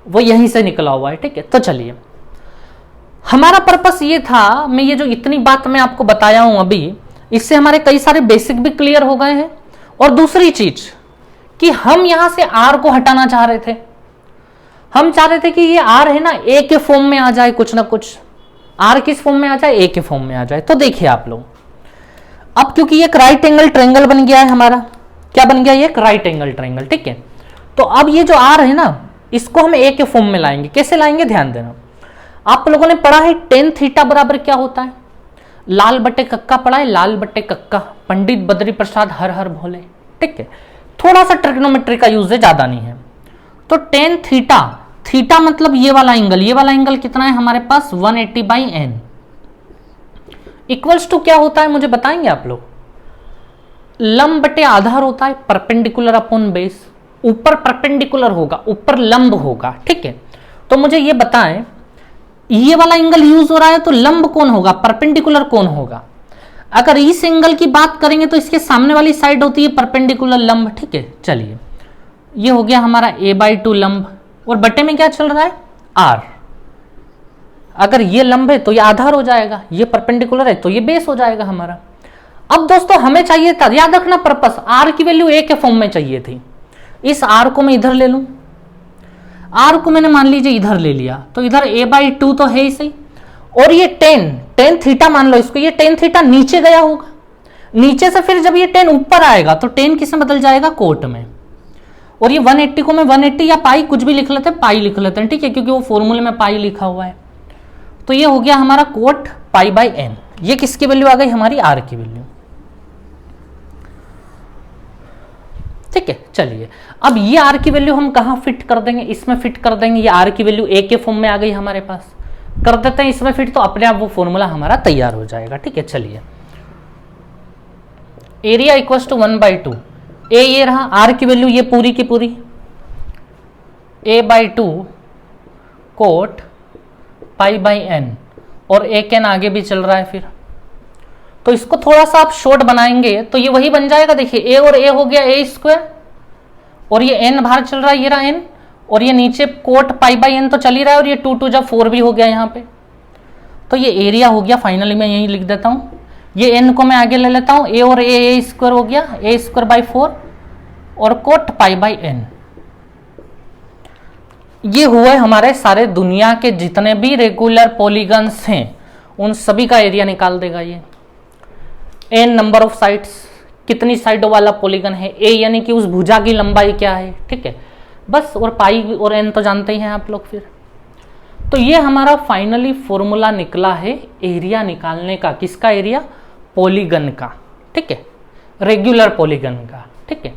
वो यहीं से निकला हुआ है। ठीक है, तो चलिए हमारा पर्पस ये था, मैं ये जो इतनी बात मैं आपको बताया हूं अभी, इससे हमारे कई सारे बेसिक भी क्लियर हो गए हैं। और दूसरी चीज कि हम यहां से आर को हटाना चाह रहे थे, हम चाह रहे थे कि ये आर है ना ए के फॉर्म में आ जाए, कुछ ना कुछ आर किस फॉर्म में आ जाए, ए के फॉर्म में आ जाए। तो देखिए आप लोग, अब क्योंकि ये एक राइट एंगल ट्रायंगल बन गया है हमारा, क्या बन गया, ये एक राइट एंगल ट्रायंगल। ठीक है, तो अब ये जो आर है ना, इसको हम ए के फॉर्म में लाएंगे। कैसे लाएंगे, ध्यान देना। आप लोगों ने पढ़ा है tan थीटा बराबर क्या होता है, लाल बटे कक्का पढ़ा है, लाल बटे कक्का, पंडित बद्री प्रसाद हर हर भोले। ठीक है, थोड़ा सा ट्रिग्नोमेट्री का यूज है, ज्यादा नहीं है। तो tan थीटा, थीटा मतलब ये वाला एंगल, ये वाला एंगल कितना है हमारे पास, 180/n। इक्वल्स टू क्या होता है मुझे बताएंगे आप लोग? लंब बटे आधार होता है, परपेंडिकुलर अपॉन बेस। ऊपर परपेंडिकुलर होगा, ऊपर लंब होगा, ठीक है। तो मुझे ये बताएं, ये वाला एंगल यूज हो रहा है तो लंब कौन होगा, परपेंडिकुलर कौन होगा? अगर इस एंगल की बात करेंगे तो इसके सामने वाली साइड होती है परपेंडिकुलर लंब, ठीक है। चलिए, ये हो गया हमारा a/2 लंब, और बटे में क्या चल रहा है, r। अगर ये लंब है तो ये आधार हो जाएगा, ये परपेंडिकुलर है तो ये बेस हो जाएगा हमारा। अब दोस्तों हमें चाहिए था, याद रखना पर्पस, r की वैल्यू a के फॉर्म में चाहिए थी। इस r को मैं इधर ले लूं, r को मैंने मान लीजिए इधर ले लिया, तो इधर a/2 तो है ही सही, और ये टेन थीटा मान लो इसको, ये टेन थीटा नीचे गया होगा, नीचे से फिर जब ये टेन ऊपर आएगा तो टेन किसमें बदल जाएगा, कोट में। और ये 180 को मैं 180 या पाई कुछ भी लिख लेते हैं, पाई लिख लेते हैं, ठीक है, क्योंकि वो फॉर्मूले में पाई लिखा हुआ है। तो ये हो गया हमारा कोट π/n। ये किसकी वैल्यू आ गई, हमारी r की वैल्यू, ठीक है। चलिए, अब ये r की वैल्यू हम कहां फिट कर देंगे, इसमें फिट कर देंगे। ये r की वैल्यू a के फॉर्म में आ गई हमारे पास, कर देते हैं इसमें फिट, तो अपने आप वो फॉर्मूला हमारा तैयार हो जाएगा, ठीक है। चलिए, एरिया इक्वल्स टू 1/2, ए ये रहा, r की वैल्यू ये पूरी की पूरी a/2 कोट π/n, और एक n आगे भी चल रहा है फिर, तो इसको थोड़ा सा आप शॉर्ट बनाएंगे तो ये वही बन जाएगा। देखिए a और a हो गया a², और ये n बाहर चल रहा है, ये रहा n, और ये नीचे कोट π/n तो चल ही रहा है, और ये 2 जब 4 भी हो गया यहाँ पे, तो ये एरिया हो गया। फाइनली मैं यही लिख देता हूँ, ये n को मैं आगे ले लेता हूँ, a और a² हो गया, a²/4 और कोट π/n। ये हुए हमारे सारे दुनिया के जितने भी रेगुलर पॉलीगन्स हैं उन सभी का एरिया निकाल देगा ये। n नंबर ऑफ साइड्स, कितनी साइडों वाला पॉलीगन है, a यानी कि उस भुजा की लंबाई क्या है, ठीक है, बस। और पाई और n तो जानते ही हैं आप लोग फिर। तो ये हमारा फाइनली फॉर्मूला निकला है एरिया निकालने का, किसका एरिया, पॉलीगन का, ठीक है, रेगुलर पॉलीगन का, ठीक है।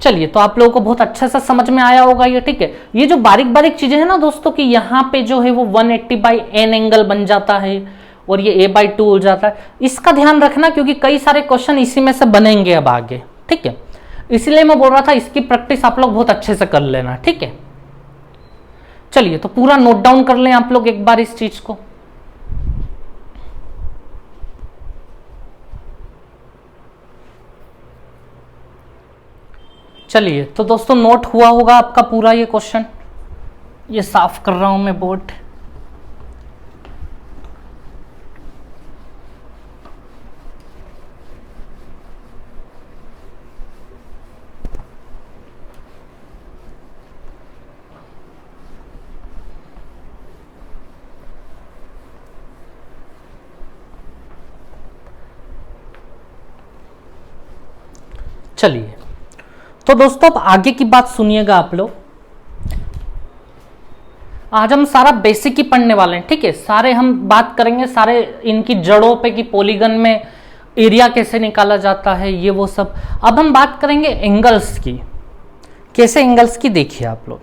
चलिए, तो आप लोगों को बहुत अच्छे से समझ में आया होगा ये, ठीक है। ये जो बारीक बारीक चीजें हैं ना दोस्तों, कि यहाँ पे जो है वो 180/n एंगल बन जाता है और ये a/2 हो जाता है, इसका ध्यान रखना, क्योंकि कई सारे क्वेश्चन इसी में से बनेंगे अब आगे, ठीक है। इसलिए मैं बोल रहा था इसकी प्रैक्टिस आप लोग बहुत अच्छे से कर लेना, ठीक है। चलिए, तो पूरा नोट डाउन कर लें आप लोग एक बार इस चीज को। चलिए, तो दोस्तों नोट हुआ होगा आपका पूरा ये क्वेश्चन, ये साफ कर रहा हूं मैं बोर्ड। चलिए, तो दोस्तों अब आगे की बात सुनिएगा आप लोग। आज हम सारा बेसिक ही पढ़ने वाले हैं, ठीक है। सारे हम बात करेंगे सारे इनकी जड़ों पे कि पॉलीगन में एरिया कैसे निकाला जाता है, ये वो सब। अब हम बात करेंगे एंगल्स की, कैसे एंगल्स की, देखिए आप लोग।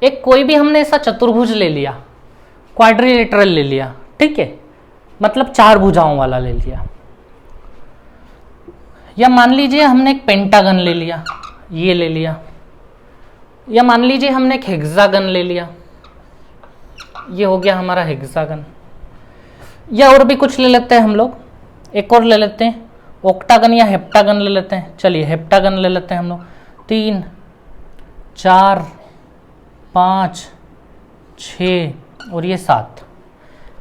एक कोई भी हमने ऐसा चतुर्भुज ले लिया, क्वाड्रिलेटरल ले लिया, ठीक है, मतलब 4 भुजाओं वाला ले लिया, या मान लीजिए हमने एक पेंटागन ले लिया, ये ले लिया, या मान लीजिए हमने एक हेक्सागन ले लिया, ये हो गया हमारा हेक्सागन। या और भी कुछ ले लेते हैं हम लोग, एक और ले लेते हैं, ऑक्टागन या हेप्टागन ले लेते हैं। चलिए, हेप्टागन ले लेते हैं हम लोग, 3 4 5 6 और ये 7,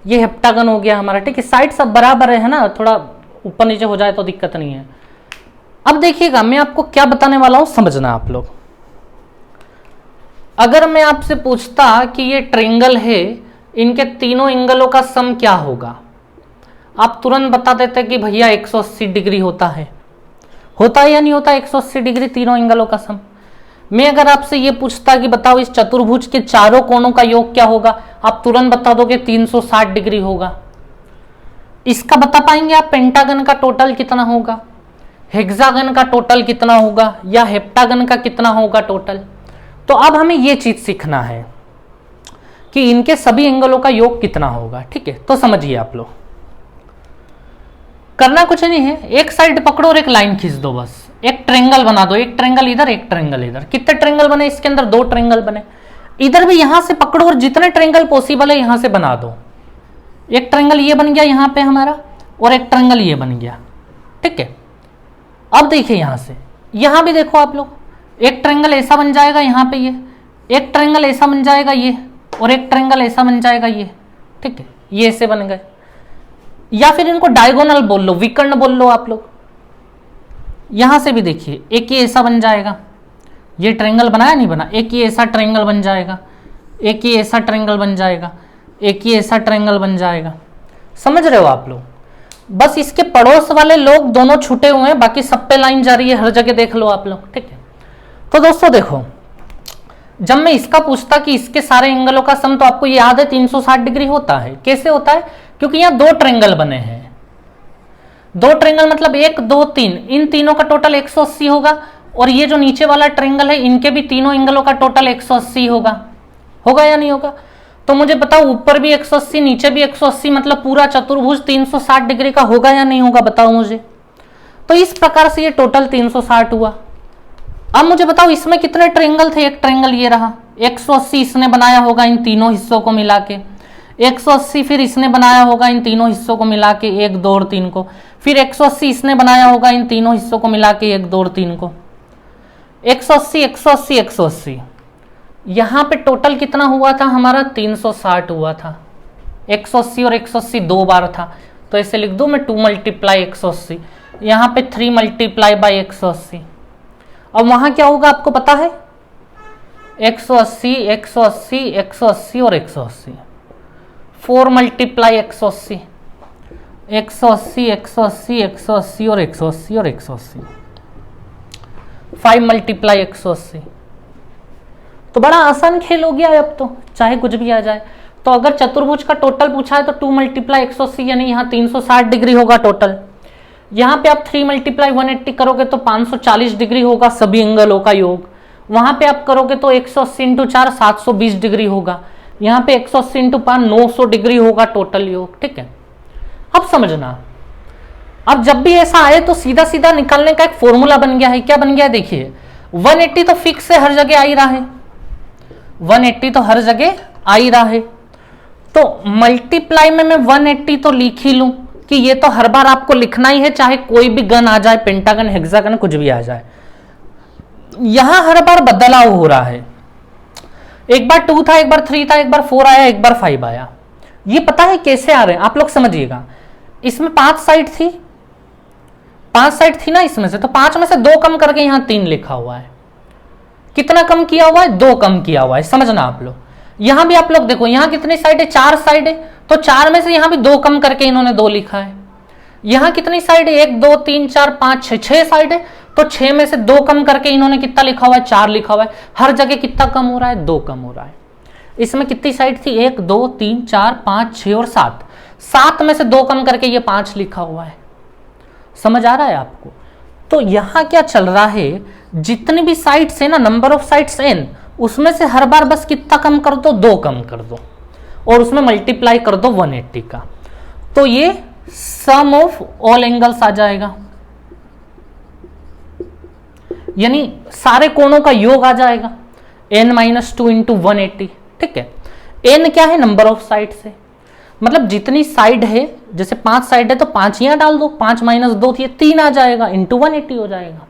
ये हेप्टागन हो गया हमारा, ठीक है। साइड सब बराबर है ना, थोड़ा ऊपर नीचे हो जाए तो दिक्कत नहीं है। अब देखिएगा मैं आपको क्या बताने वाला हूं, समझना आप लोग। अगर मैं आपसे पूछता कि ये ट्रायंगल है, इनके तीनों एंगलों का सम क्या होगा, आप तुरंत बता देते कि भैया 180 डिग्री होता है या नहीं होता 180 डिग्री तीनों एंगलों का सम। मैं अगर आपसे ये पूछता कि बताओ इस चतुर्भुज के चारों कोणों का योग क्या होगा, आप तुरंत बता दोगे 360 डिग्री होगा। इसका बता पाएंगे आप पेंटागन का टोटल कितना होगा, हेक्सागन का टोटल कितना होगा या हेप्टागन का कितना होगा टोटल। तो अब हमें यह चीज सीखना है कि इनके सभी एंगलों का योग कितना होगा। ठीक है, तो समझिए आप लोग, करना कुछ नहीं है, एक साइड पकड़ो और एक लाइन खींच दो, बस एक ट्रेंगल बना दो, एक ट्रेंगल इधर एक ट्रेंगल इधर। कितने ट्रेंगल बने इसके अंदर? 2 ट्रेंगल बने। इधर भी यहां से पकड़ो और जितने ट्रेंगल पॉसिबल है यहां से बना दो। एक ट्रेंगल ये बन गया यहां पे हमारा, और एक ट्रेंगल ये बन गया। ठीक है, अब देखिए यहां से, यहां भी देखो आप लोग, एक ट्रेंगल ऐसा बन जाएगा यहां पे, ये एक ट्रेंगल ऐसा बन जाएगा ये, और एक ट्रेंगल ऐसा बन जाएगा ये। ठीक है, ये ऐसे बन गए, या फिर इनको डायगोनल बोल लो, विकर्ण बोल लो आप लोग। यहां से भी देखिए, एक ये ऐसा बन जाएगा, ये ट्रेंगल बनाया नहीं बना, एक ये ऐसा ट्रेंगल बन जाएगा, एक ये ऐसा ट्रेंगल बन जाएगा, एक ये ऐसा ट्रेंगल बन जाएगा। समझ रहे हो आप लोग? बस इसके पड़ोस वाले लोग दोनों छूटे हुए हैं, बाकी सब पे लाइन जा रही है, हर जगह देख लो आप लोग। ठीक है, तो दोस्तों देखो, जब मैं इसका पूछता कि इसके सारे एंगलों का सम, तो आपको याद है 360 डिग्री होता है। कैसे होता है? क्योंकि यहां 2 ट्रेंगल बने हैं। 2 ट्रेंगल मतलब 1 2 3, इन तीनों का टोटल 180 होगा, और ये जो नीचे वाला ट्रेंगल है इनके भी तीनों एंगलों का टोटल 180 होगा। होगा या नहीं होगा? तो मुझे बताओ, ऊपर भी 180 नीचे भी 180, मतलब पूरा चतुर्भुज 360 डिग्री का होगा या नहीं होगा? बताओ मुझे। तो इस प्रकार से ये टोटल 360 हुआ। अब मुझे बताओ, इसमें कितने ट्रेंगल थे? एक ट्रेंगल ये रहा, 180 इसने बनाया होगा इन तीनों हिस्सों को मिला के, 180 फिर इसने बनाया होगा इन तीनों हिस्सों को मिला के, 1 2 और 3 को, फिर 180 इसने बनाया होगा इन तीनों हिस्सों को मिला के, 1 2 और 3 को, 180 180 180। यहां पे टोटल कितना हुआ था हमारा? 360 हुआ था। 180 और 180 2 बार था, तो ऐसे लिख दूं मैं 2 मल्टीप्लाई 180, यहां पे 3 मल्टीप्लाई बाई 180। अब वहां क्या होगा आपको पता है? 180 180 180 और 180, 4 मल्टीप्लाई 180, 180 180 180 और 180 और 180, 5 मल्टीप्लाई 180। तो बड़ा आसान खेल हो गया है अब तो, चाहे कुछ भी आ जाए। तो अगर चतुर्भुज का टोटल पूछा है तो 2 मल्टीप्लाई 180, यानी यहाँ 360 डिग्री होगा टोटल। यहाँ पे आप 3 मल्टीप्लाई 180 करोगे तो 540 डिग्री होगा सभी एंगलों का योग। वहां पे आप करोगे तो 180 इंटू 4 720 डिग्री होगा। यहाँ पे 180 इंटू 5 900 डिग्री होगा टोटल योग। ठीक है, अब समझना, अब जब भी ऐसा आए तो सीधा सीधा निकालने का एक फॉर्मूला बन गया है। क्या बन गया है? देखिए, 180 तो फिक्स है, हर जगह आ ही रहा है, 180 तो हर जगह आ ही रहा है। तो मल्टीप्लाई में मैं 180 तो लिख ही लूं कि ये तो हर बार आपको लिखना ही है, चाहे कोई भी गन आ जाए, पेंटागन हेक्सागन कुछ भी आ जाए। यहां हर बार बदलाव हो रहा है, एक बार 2 था, एक बार 3 था, एक बार 4 आया, एक बार 5 आया। ये पता है कैसे आ रहे हैं आप लोग? समझिएगा, इसमें 5 साइड थी, 5 साइड थी ना इसमें से, तो 5 में से 2 कम करके यहां 3 लिखा हुआ है। कितना कम किया हुआ है? 2 कम किया हुआ है। समझना आप लोग, यहां भी आप लोग देखो, यहां कितनी साइड है? 4 साइड है, तो 4 में से यहां भी 2 कम करके इन्होंने 2 लिखा है। यहां कितनी साइड है? 1 2 3 4 5 6, 6 साइड है, तो 6 में से 2 कम करके इन्होंने कितना लिखा हुआ है? 4 लिखा हुआ है। हर जगह कितना कम हो रहा है? 2 कम हो रहा है। इसमें कितनी साइड थी? 1 2 3 4 5 6 और 7, 7 में से 2 कम करके ये 5 लिखा हुआ है। समझ आ रहा है आपको? तो यहां क्या चल रहा है, जितनी भी साइड्स है ना, नंबर ऑफ साइड्स n, उसमें से हर बार बस कितना कम कर दो? 2 कम कर दो, और उसमें मल्टीप्लाई कर दो 180 का, तो ये सम ऑफ ऑल एंगल्स आ जाएगा, यानी सारे कोणों का योग आ जाएगा, n-2 इंटू 180। ठीक है, n क्या है? नंबर ऑफ साइड्स है, मतलब जितनी साइड है, जैसे 5 साइड है तो 5 यहां डाल दो, 5 - 2 ये 3 आ जाएगा, इंटू 180 हो जाएगा।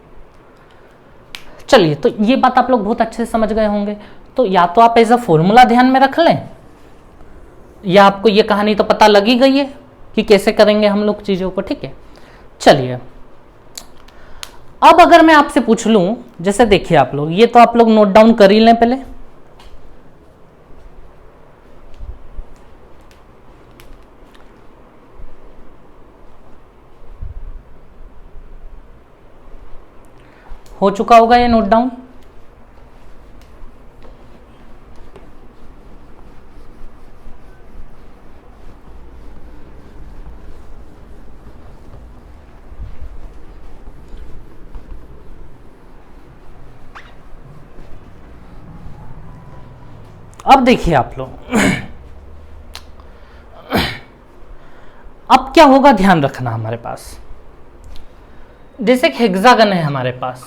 चलिए, तो ये बात आप लोग बहुत अच्छे से समझ गए होंगे। तो या तो आप एज अ फॉर्मूला ध्यान में रख लें, या आपको ये कहानी तो पता लगी गई है कि कैसे करेंगे हम लोग चीजों को। ठीक है, चलिए, अब अगर मैं आपसे पूछ लूं, जैसे देखिए आप लोग, ये तो आप लोग नोट डाउन कर ही लें पहले। हो चुका होगा ये नोट डाउन? अब देखिए आप लोग, अब क्या होगा ध्यान रखना हमारे पास। जैसे एक हेक्सागन है हमारे पास,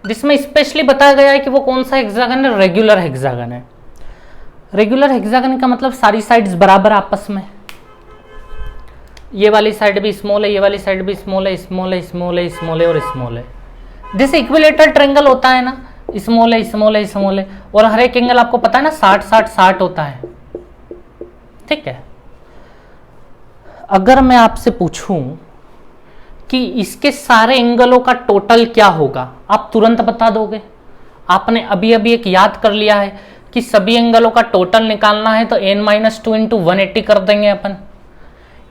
जिसमें स्पेशली बताया गया है कि वो कौन सा हेक्सागन है, रेगुलर हेक्सागन है। रेगुलर हेक्सागन का मतलब सारी साइड्स बराबर आपस में, ये वाली साइड भी स्मॉल है, ये वाली साइड भी स्मॉल है, स्मॉल है, स्मॉल है, स्मॉल है और स्मॉल है। जैसे इक्विलेटरल ट्रायंगल होता है ना, स्मॉल है, स्मॉल है, स्मॉल है, और हर एक एंगल आपको पता है ना 60 60 60 होता है, ठीक है। अगर मैं आपसे पूछूं कि इसके सारे एंगलों का टोटल क्या होगा, आप तुरंत बता दोगे। आपने अभी अभी एक याद कर लिया है कि सभी एंगलों का टोटल निकालना है तो n-2 इंटू 180 कर देंगे अपन।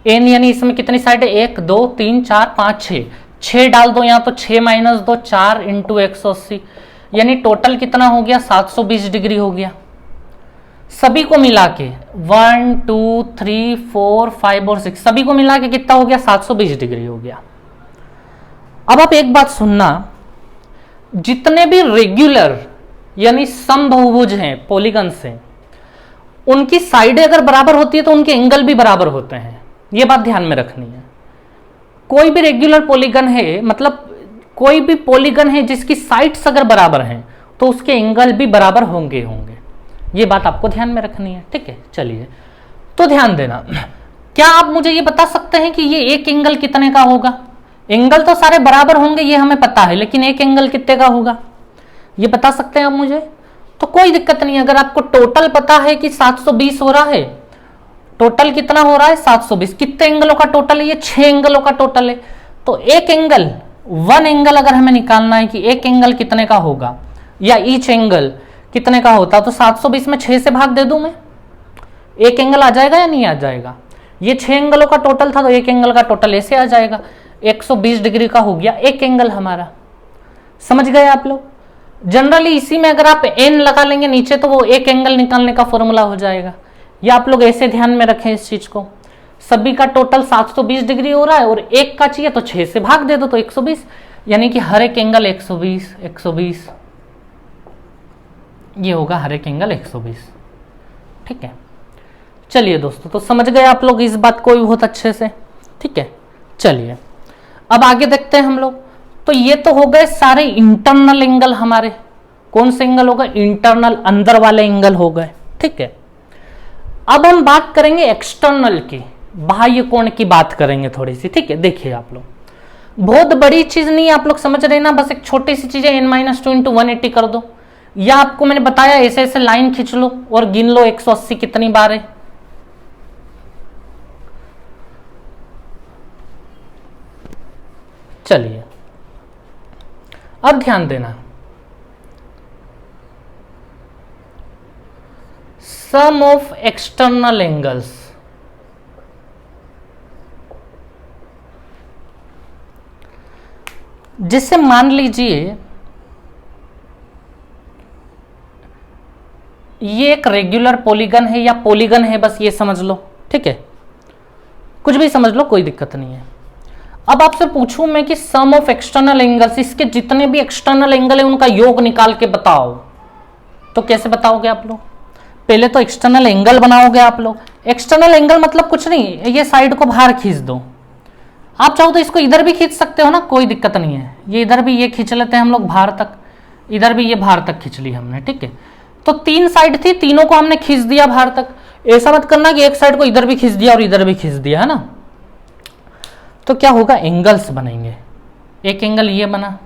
n यानी इसमें कितनी साइड है, 1 2 3 4 5 6, 6 डाल दो यहाँ तो 6 माइनस 2 4 इंटू 180, यानी टोटल कितना हो गया, 720 डिग्री हो गया। सभी को मिला के 1 2 3 4 5 और 6 सभी को मिला के कितना हो गया, 720 डिग्री हो गया। अब आप एक बात सुनना, जितने भी रेगुलर यानी समबहुभुज हैं, पॉलीगन्स हैं, उनकी साइडें अगर बराबर होती है तो उनके एंगल भी बराबर होते हैं, ये बात ध्यान में रखनी है। कोई भी रेगुलर पॉलीगन है, मतलब कोई भी पॉलीगन है जिसकी साइड्स अगर बराबर हैं तो उसके एंगल भी बराबर होंगे, ये बात आपको ध्यान में रखनी है, ठीक है। चलिए तो ध्यान देना, क्या आप मुझे ये बता सकते हैं कि ये एक एंगल कितने का होगा। एंगल तो सारे बराबर होंगे ये हमें पता है, लेकिन एक एंगल कितने का होगा ये बता सकते हैं आप मुझे। तो कोई दिक्कत नहीं, अगर आपको टोटल पता है कि 720 हो रहा है, टोटल कितना हो रहा है 720, कितने एंगलों का टोटल है, ये 6 एंगलों का टोटल है। तो एक एंगल, वन एंगल अगर हमें निकालना है कि एक एंगल कितने का होगा या ईच एंगल कितने का होता, तो 720 में 6 से भाग दे दूं मैं, एक एंगल आ जाएगा या नहीं आ जाएगा। ये 6 एंगलों का टोटल था तो एक एंगल का टोटल ऐसे आ जाएगा, 120 डिग्री का हो गया एक एंगल हमारा। समझ गए आप लोग। जनरली इसी में अगर आप n लगा लेंगे नीचे तो वो एक एंगल निकालने का फॉर्मूला हो जाएगा। ये आप लोग ऐसे ध्यान में रखें इस चीज को। सभी का टोटल 720 डिग्री हो रहा है और एक का चाहिए तो 6 से भाग दे दो तो 120, यानी कि हर एक एंगल 120 120, ये होगा हर एक एंगल 120, ठीक है। चलिए दोस्तों, तो समझ गए आप लोग इस बात को भी बहुत अच्छे से, ठीक है। चलिए अब आगे देखते हैं हम लोग। तो ये तो हो गए सारे इंटरनल एंगल हमारे, कौन से एंगल हो गए, इंटरनल, अंदर वाले एंगल हो गए, ठीक है। अब हम बात करेंगे एक्सटर्नल की, बाह्य कोण की बात करेंगे थोड़ी सी, ठीक है। देखिए आप लोग, बहुत बड़ी चीज नहीं, आप लोग समझ रहे ना, बस एक छोटी सी चीज है, n-2 इंटू 180 कर दो, या आपको मैंने बताया ऐसे ऐसे लाइन खींच लो और गिन लो 180 कितनी बार है। चलिए अब ध्यान देना, सम ऑफ एक्सटर्नल एंगल्स, जैसे मान लीजिए ये एक रेगुलर पॉलीगन है या पॉलीगन है, बस ये समझ लो, ठीक है, कुछ भी समझ लो, कोई दिक्कत नहीं है। अब आपसे पूछूं मैं कि सम ऑफ एक्सटर्नल एंगल्स, इसके जितने भी एक्सटर्नल एंगल है उनका योग निकाल के बताओ, तो कैसे बताओगे आप लोग। पहले तो एक्सटर्नल एंगल बनाओगे आप लोग। एक्सटर्नल एंगल मतलब कुछ नहीं, ये साइड को बाहर खींच दो, आप चाहो तो इसको इधर भी खींच सकते हो ना, कोई दिक्कत नहीं है। ये इधर भी ये खींच लेते हैं हम लोग बाहर तक, इधर भी ये बाहर तक खींच ली हमने, ठीक है। तो 3 साइड थी, तीनों को हमने खींच दिया बाहर तक। ऐसा मत करना कि एक साइड को इधर भी खींच दिया और इधर भी खींच दिया, है ना। तो क्या होगा, एंगल्स बनेंगे। एक एंगल ये बना,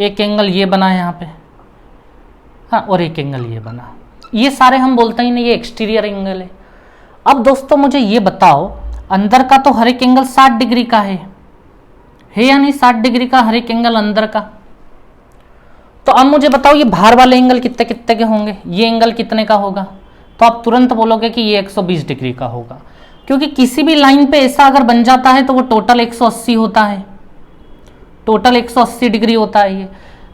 एक एंगल ये बना यहाँ पे, हाँ, और एक एंगल ये बना। ये सारे हम बोलते ही नहीं, ये एक्सटीरियर एंगल है। अब दोस्तों मुझे ये बताओ, अंदर का तो हर एक एंगल 60 डिग्री का है या नहीं, 60 डिग्री का हर एक एंगल अंदर का। तो अब मुझे बताओ ये बाहर वाले एंगल कितने कितने के होंगे, ये एंगल कितने का होगा। तो आप तुरंत बोलोगे कि ये 120 डिग्री का होगा, क्योंकि किसी भी लाइन पे ऐसा अगर बन जाता है तो वो टोटल 180 होता है, टोटल 180 डिग्री होता है ये।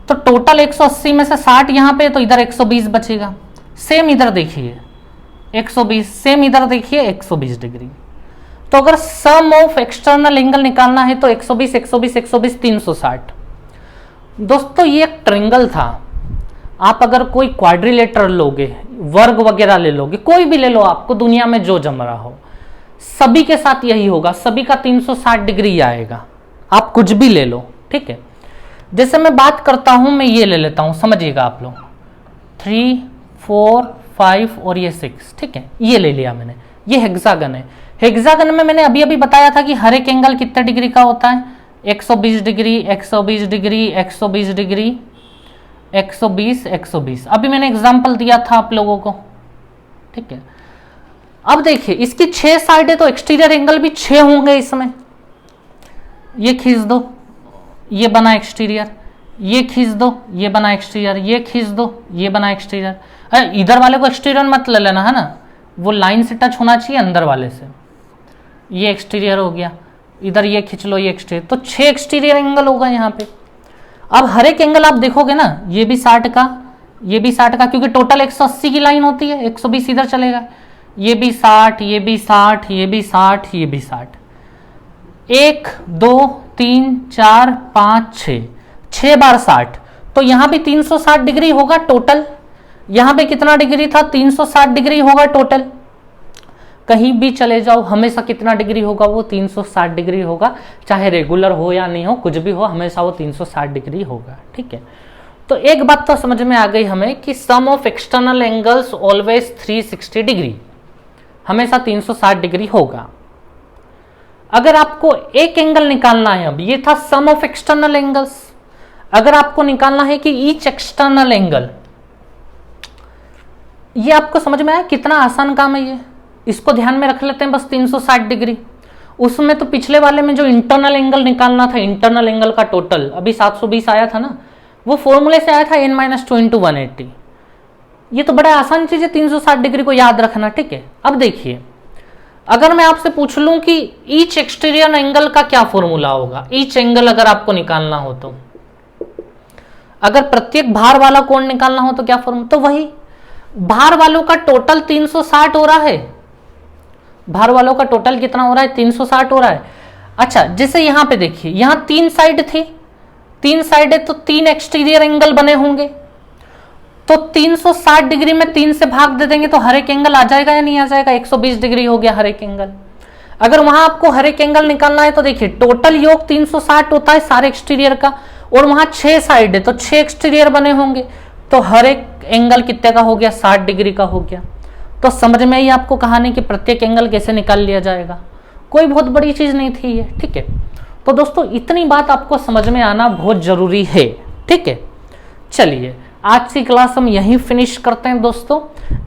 तो टोटल 180 में से 60 यहाँ पे, तो इधर 120 बचेगा। सेम इधर देखिए 120, सेम इधर देखिए 120 डिग्री। तो अगर सम ऑफ एक्सटर्नल एंगल निकालना है तो 120 120 120 360। दोस्तों ये एक ट्रायंगल था, आप अगर कोई क्वाड्रिलेटरल लोगे, वर्ग वगैरह ले लोगे, कोई भी ले लो, आपको दुनिया में जो जम रहा हो, सभी के साथ यही होगा, सभी का 360 डिग्री आएगा। आप कुछ भी ले लो, ठीक है। जैसे मैं बात करता हूं, मैं ये ले लेता हूं, समझिएगा आप लोग, 3, 4, 5 और ये 6, ठीक है, ये ले लिया मैंने। ये हेक्सागन है। हेक्सागन में मैंने अभी अभी बताया था कि हर एक एंगल कितने डिग्री का होता है, 120 डिग्री, 120 डिग्री, 120 डिग्री, 120, 120। अभी मैंने एग्जाम्पल दिया था आप लोगों को, ठीक है। अब देखिए इसकी 6 साइड है तो एक्सटीरियर एंगल भी 6 होंगे इसमें। ये खींच दो, ये बना एक्सटीरियर, ये खींच दो, ये बना एक्सटीरियर, ये खींच दो, ये बना एक्सटीरियर। इधर वाले को एक्सटीरियर मत ले लेना, है ना, वो लाइन से टच होना चाहिए अंदर वाले से। ये एक्सटीरियर हो गया, इधर ये खींच लो, ये एक्सटीरियर, तो 6 एक्सटीरियर एंगल होगा यहाँ पे। अब हर एक एंगल आप देखोगे ना, ये भी 60 का, ये भी 60 का, क्योंकि टोटल 180 की लाइन होती है, 120 इधर चलेगा, ये भी 60, ये भी 60, ये भी 60, ये भी 60। 1, 2, 3, 4, 5, 6 बार 60, तो यहां भी 360 डिग्री होगा टोटल। यहां पे कितना डिग्री था, 360 डिग्री होगा टोटल। कहीं भी चले जाओ हमेशा कितना डिग्री होगा, वो 360 डिग्री होगा, चाहे रेगुलर हो या नहीं हो, कुछ भी हो, हमेशा वो 360 डिग्री होगा, ठीक है। तो एक बात तो समझ में आ गई हमें कि sum of external angles always 360 degree, हमेशा 360 डिग्री होगा। अगर आपको एक एंगल निकालना है, अब ये था सम ऑफ एक्सटर्नल एंगल्स, अगर आपको निकालना है कि ईच एक्सटर्नल एंगल, ये आपको समझ में आया कितना आसान काम है ये। इसको ध्यान में रख लेते हैं बस, 360 डिग्री। उसमें तो पिछले वाले में जो इंटरनल एंगल निकालना था, इंटरनल एंगल का टोटल अभी 720 आया था ना, वो फॉर्मूले से आया था n-2 × 180। ये तो बड़ा आसान चीज है 360 डिग्री को याद रखना, ठीक है। अब देखिए, अगर मैं आपसे पूछ लूं कि ईच एक्सटीरियर एंगल का क्या फॉर्मूला होगा, ईच एंगल अगर आपको निकालना हो तो, अगर प्रत्येक भार वाला कोण निकालना हो तो क्या फॉर्मूला, तो वही भार वालों का टोटल 360 हो रहा है। भार वालों का टोटल कितना हो रहा है, 360 हो रहा है। अच्छा, जैसे यहां पे देखिए, यहां 3 साइड थी, 3 साइड है तो 3 एक्सटीरियर एंगल बने होंगे, तो 360 डिग्री में 3 से भाग दे देंगे तो हर एक एंगल आ जाएगा या नहीं आ जाएगा, 120 डिग्री हो गया हर एक एंगल। अगर वहां आपको हर एक एंगल निकालना है तो देखिए टोटल योग 360 होता है सारे एक्सटीरियर का, और वहां 6 साइड है तो 6 एक्सटीरियर बने होंगे, तो हर एक एंगल कितने का हो गया, 60 डिग्री का हो गया। तो समझ में आई आपको कहानी कि प्रत्येक एंगल कैसे निकाल लिया जाएगा, कोई बहुत बड़ी चीज नहीं थी ये, ठीक है। तो दोस्तों इतनी बात आपको समझ में आना बहुत जरूरी है, ठीक है। चलिए आज की क्लास हम यहीं फिनिश करते हैं दोस्तों।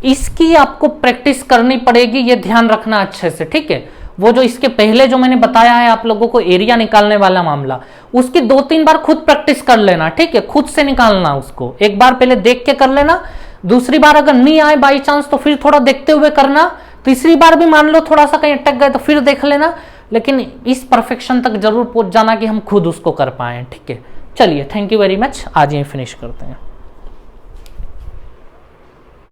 इसकी आपको प्रैक्टिस करनी पड़ेगी, ये ध्यान रखना अच्छे से, ठीक है। वो जो इसके पहले जो मैंने बताया है आप लोगों को एरिया निकालने वाला मामला, उसकी 2-3 बार खुद प्रैक्टिस कर लेना, ठीक है। खुद से निकालना उसको, एक बार पहले देख के कर लेना, दूसरी बार अगर नहीं आए बाई चांस तो फिर थोड़ा देखते हुए करना, तीसरी बार भी मान लो थोड़ा सा कहीं अटक गए तो फिर देख लेना, लेकिन इस परफेक्शन तक जरूर पहुंच जाना कि हम खुद उसको कर पाए, ठीक है। चलिए थैंक यू वेरी मच, आज यहीं फिनिश करते हैं।